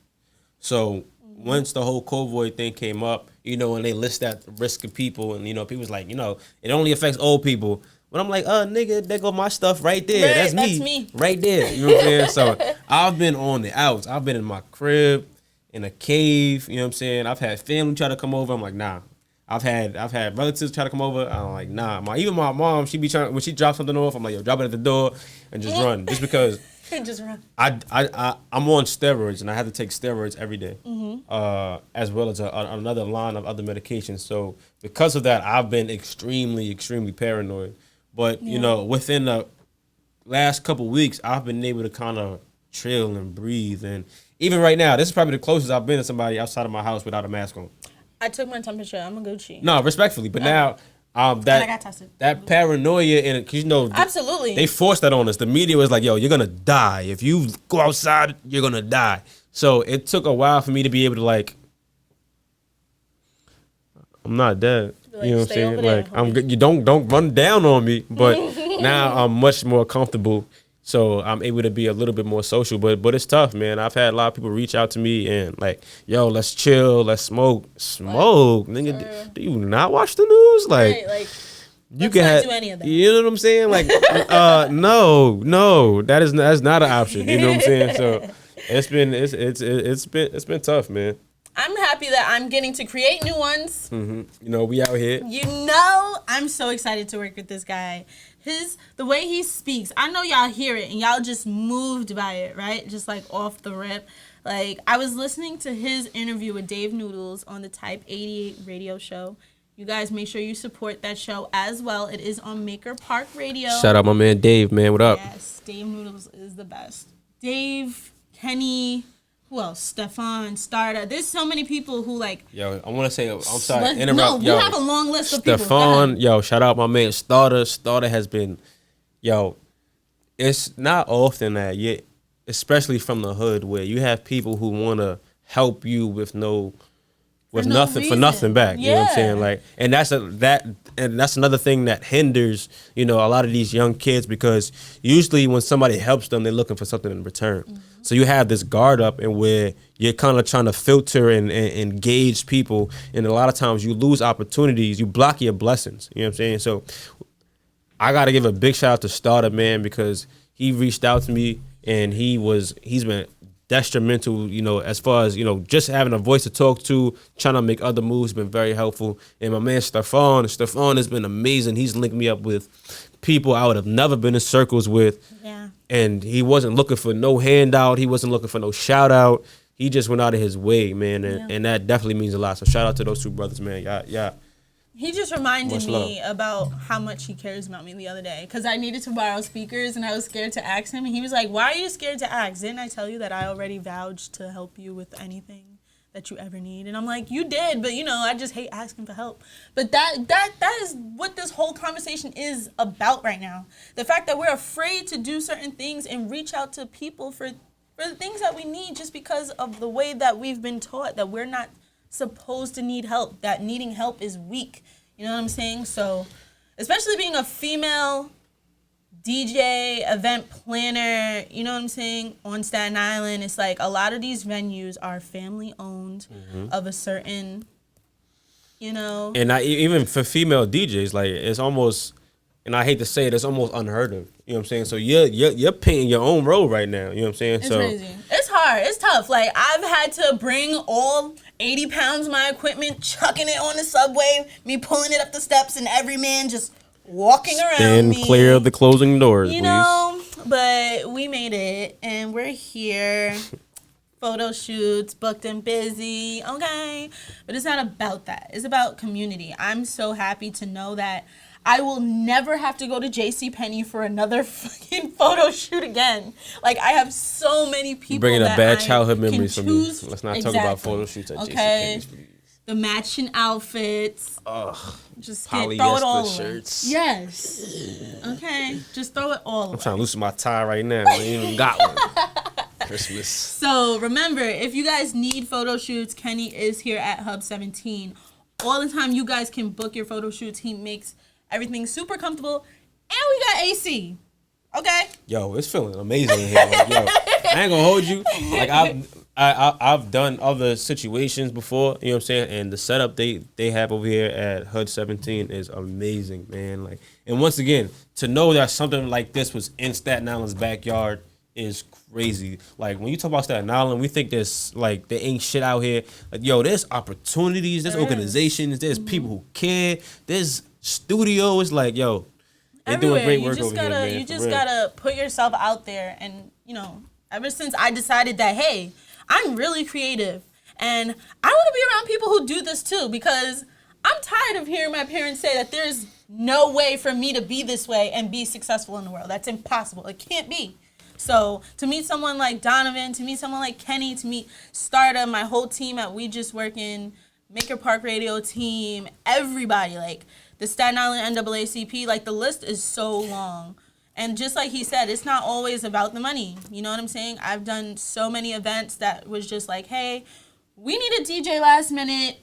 C: So once the whole COVID thing came up, you know, and they list that risk of people, and, you know, people's like, you know, it only affects old people. But I'm like, nigga, there go my stuff right there.
B: Right,
C: that's me. Right there. You know what I'm saying? So I've been on the outs. I've been in my crib, in a cave, you know what I'm saying? I've had family try to come over. I'm like, nah. I've had relatives try to come over. I'm like, nah. Even my mom, she be trying, when she drops something off, I'm like, yo, drop it at the door and just run. Just because
B: just run.
C: I'm on steroids, and I have to take steroids every day, as well as another line of other medications. So because of that, I've been extremely, extremely paranoid. But, you know, within the last couple weeks, I've been able to kind of chill and breathe. And even right now, this is probably the closest I've been to somebody outside of my house without a mask on.
B: I took my temperature. I'm a Gucci.
C: No, respectfully. But now,
B: and I got tested.
C: that paranoia, and cause, you know,
B: absolutely,
C: they forced that on us. The media was like, yo, you're going to die. If you go outside, you're going to die. So it took a while for me to be able to, like, I'm not dead.
B: Like,
C: you know what I'm saying? Like, I'm good. You don't run down on me. But now I'm much more comfortable. So I'm able to be a little bit more social, but it's tough, man. I've had a lot of people reach out to me and like, yo, let's chill, let's smoke, nigga. Do you not watch the news? Like,
B: right, like
C: you can
B: do any of that.
C: You know what I'm saying? Like, no, that's not an option. You know what I'm saying? So it's been tough, man.
B: I'm happy that I'm getting to create new ones.
C: Mm-hmm. You know, we out here.
B: You know, I'm so excited to work with this guy. The way he speaks, I know y'all hear it and y'all just moved by it, right? Just like off the rip. Like, I was listening to his interview with Dave Noodles on the Type 88 radio show. You guys make sure you support that show as well. It is on Maker Park Radio.
C: Shout out my man Dave, man. What up?
B: Yes, Dave Noodles is the best. Dave, Kenny, who else? Stefan, Starter. There's so many people who like.
C: Yo, I want to say, I'm sorry, interrupt.
B: No, we have a long list of people.
C: Stefan, yo, shout out my man Starter. Starter has been, yo, it's not often that you, especially from the hood, where you have people who want to help you with nothing back.
B: Yeah.
C: You know what I'm saying? Like, and that's another thing that hinders, you know, a lot of these young kids, because usually when somebody helps them, they're looking for something in return. Mm-hmm. So you have this guard up, and where you're kind of trying to filter and gauge people, and a lot of times you lose opportunities, you block your blessings. You know what I'm saying? So I got to give a big shout out to Starter, man, because he reached out to me, and he's been detrimental, you know, as far as, you know, just having a voice to talk to, trying to make other moves, been very helpful. And my man Stefan has been amazing. He's linked me up with people I would have never been in circles with.
B: Yeah.
C: And he wasn't looking for no handout. He wasn't looking for no shout out. He just went out of his way, man. And that definitely means a lot. So shout out to those two brothers, man. Yeah.
B: He just reminded
C: Much
B: me about how much he cares about me the other day. Because I needed to borrow speakers and I was scared to ask him. And he was like, why are you scared to ask? Didn't I tell you that I already vouched to help you with anything that you ever need? And I'm like, you did, but I just hate asking for help. But that is what this whole conversation is about right now. The fact that we're afraid to do certain things and reach out to people for the things that we need just because of the way that we've been taught that we're not supposed to need help, that needing help is weak. You know what I'm saying? So, especially being a female DJ, event planner, you know what I'm saying, on Staten Island, it's like a lot of these venues are family owned of a certain,
C: And even for female DJs, like it's almost, and I hate to say it, it's almost unheard of. You know what I'm saying? So you're painting your own role right now. You know what I'm saying?
B: It's crazy. It's hard. It's tough. Like I've had to bring all 80 pounds of my equipment, chucking it on the subway, me pulling it up the steps, and every man just walking around
C: Stand
B: me.
C: clear of the closing doors,
B: You
C: please.
B: know, but we made it, and we're here. Photo shoots, booked and busy, okay? But it's not about that. It's about community. I'm so happy to know that I will never have to go to JCPenney for another fucking photo shoot again. Like, I have so many people
C: You're bringing up
B: that
C: bad
B: I
C: childhood
B: can
C: memories from you.
B: choose.
C: Let's not talk about photo shoots at JCPenney's, please.
B: The matching outfits.
C: Ugh.
B: Just throw it all
C: Polyester
B: away.
C: shirts.
B: Yes. Okay. Just throw it all away.
C: I'm trying to loosen my tie right now. I ain't even got one. Christmas.
B: So remember, if you guys need photo shoots, Kenny is here at Hub 17. All the time you guys can book your photo shoots. He makes everything super comfortable. And we got AC. Okay?
C: Yo, it's feeling amazing in here. Like, yo, I ain't gonna hold you. Like I've done other situations before, you know what I'm saying? And the setup they have over here at HUD 17 is amazing, man. Like, and once again, to know that something like this was in Staten Island's backyard is crazy. Like when you talk about Staten Island, we think there's like there ain't shit out here. Like, yo, there's opportunities, there's organizations, there's people who care, there's studios. Like, yo, they're doing great work over here, man.
B: You just gotta put yourself out there, and ever since I decided that, hey, I'm really creative and I want to be around people who do this too, because I'm tired of hearing my parents say that there's no way for me to be this way and be successful in the world. That's impossible. It can't be. So to meet someone like Donovan, to meet someone like Kenny, to meet Starta, my whole team at We Just Workin', Maker Park Radio team, everybody, like the Staten Island NAACP, like the list is so long. And just like he said, it's not always about the money. You know what I'm saying? I've done so many events that was just like, hey, we need a DJ last minute.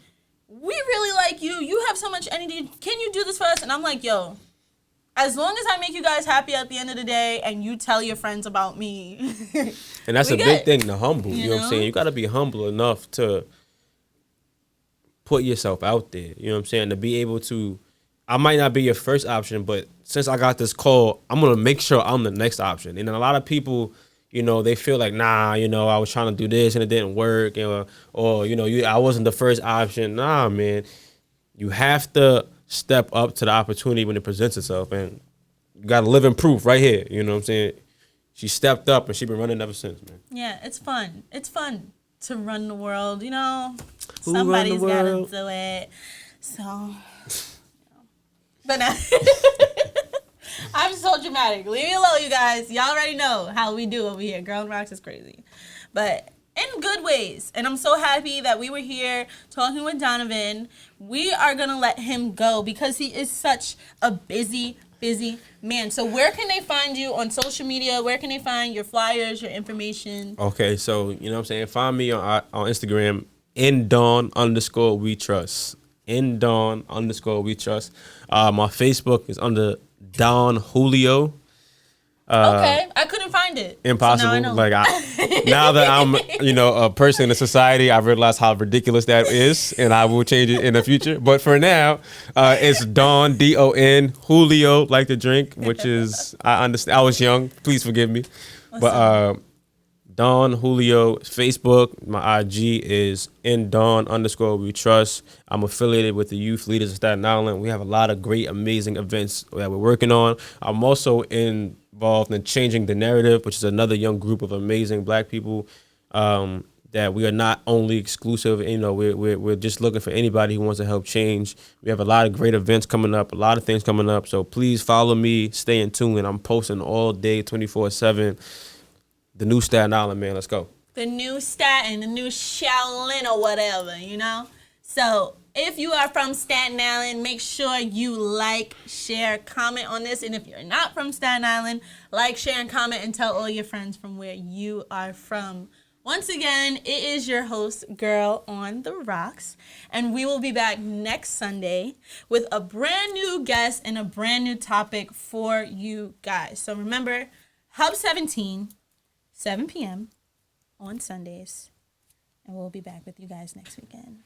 B: We really like you. You have so much energy. Can you do this for us? And I'm like, yo, as long as I make you guys happy at the end of the day and you tell your friends about me.
C: And that's a big thing, to humble. You know what I'm saying? You got to be humble enough to put yourself out there. You know what I'm saying? To be able to, I might not be your first option, but since I got this call, I'm going to make sure I'm the next option. And a lot of people, they feel like, nah, I was trying to do this and it didn't work. Or I wasn't the first option. Nah, man. You have to step up to the opportunity when it presents itself. And you got to live in proof right here. You know what I'm saying? She stepped up and she's been running ever since, man.
B: Yeah, it's fun. It's fun to run the world.
C: Who
B: Somebody's got to
C: world?
B: do it. So, but now, I'm so dramatic. Leave me alone, you guys. Y'all already know how we do over here. Girl in Rocks is crazy. But in good ways. And I'm so happy that we were here talking with Donovan. We are going to let him go because he is such a busy man. So where can they find you on social media? Where can they find your flyers, your information? Okay,
C: so, you know what I'm saying? Find me on Instagram, @Dawn_we trust. @Dawn_we trust. My Facebook is under Don Julio.
B: Okay, I couldn't find it.
C: Impossible.
B: So now
C: Now that I'm, a person in society, I realize how ridiculous that is, and I will change it in the future. But for now, it's Don, Don, Julio, like the drink, which is, I understand. I was young. Please forgive me. But Don Julio, Facebook, my IG is @Dawn_we trust. I'm affiliated with the Youth Leaders of Staten Island. We have a lot of great, amazing events that we're working on. I'm also involved in Changing the Narrative, which is another young group of amazing Black people that we are not only exclusive. You know, we're just looking for anybody who wants to help change. We have a lot of great events coming up, a lot of things coming up. So please follow me, stay in tune. I'm posting all day, 24/7. The new Staten Island, man. Let's go.
B: The new Staten, the new Shaolin or whatever, you know? So if you are from Staten Island, make sure you like, share, comment on this. And if you're not from Staten Island, like, share, and comment and tell all your friends from where you are from. Once again, it is your host, Girl on the Rocks. And we will be back next Sunday with a brand new guest and a brand new topic for you guys. So remember, Hub 17, 7 p.m. on Sundays. And we'll be back with you guys next weekend.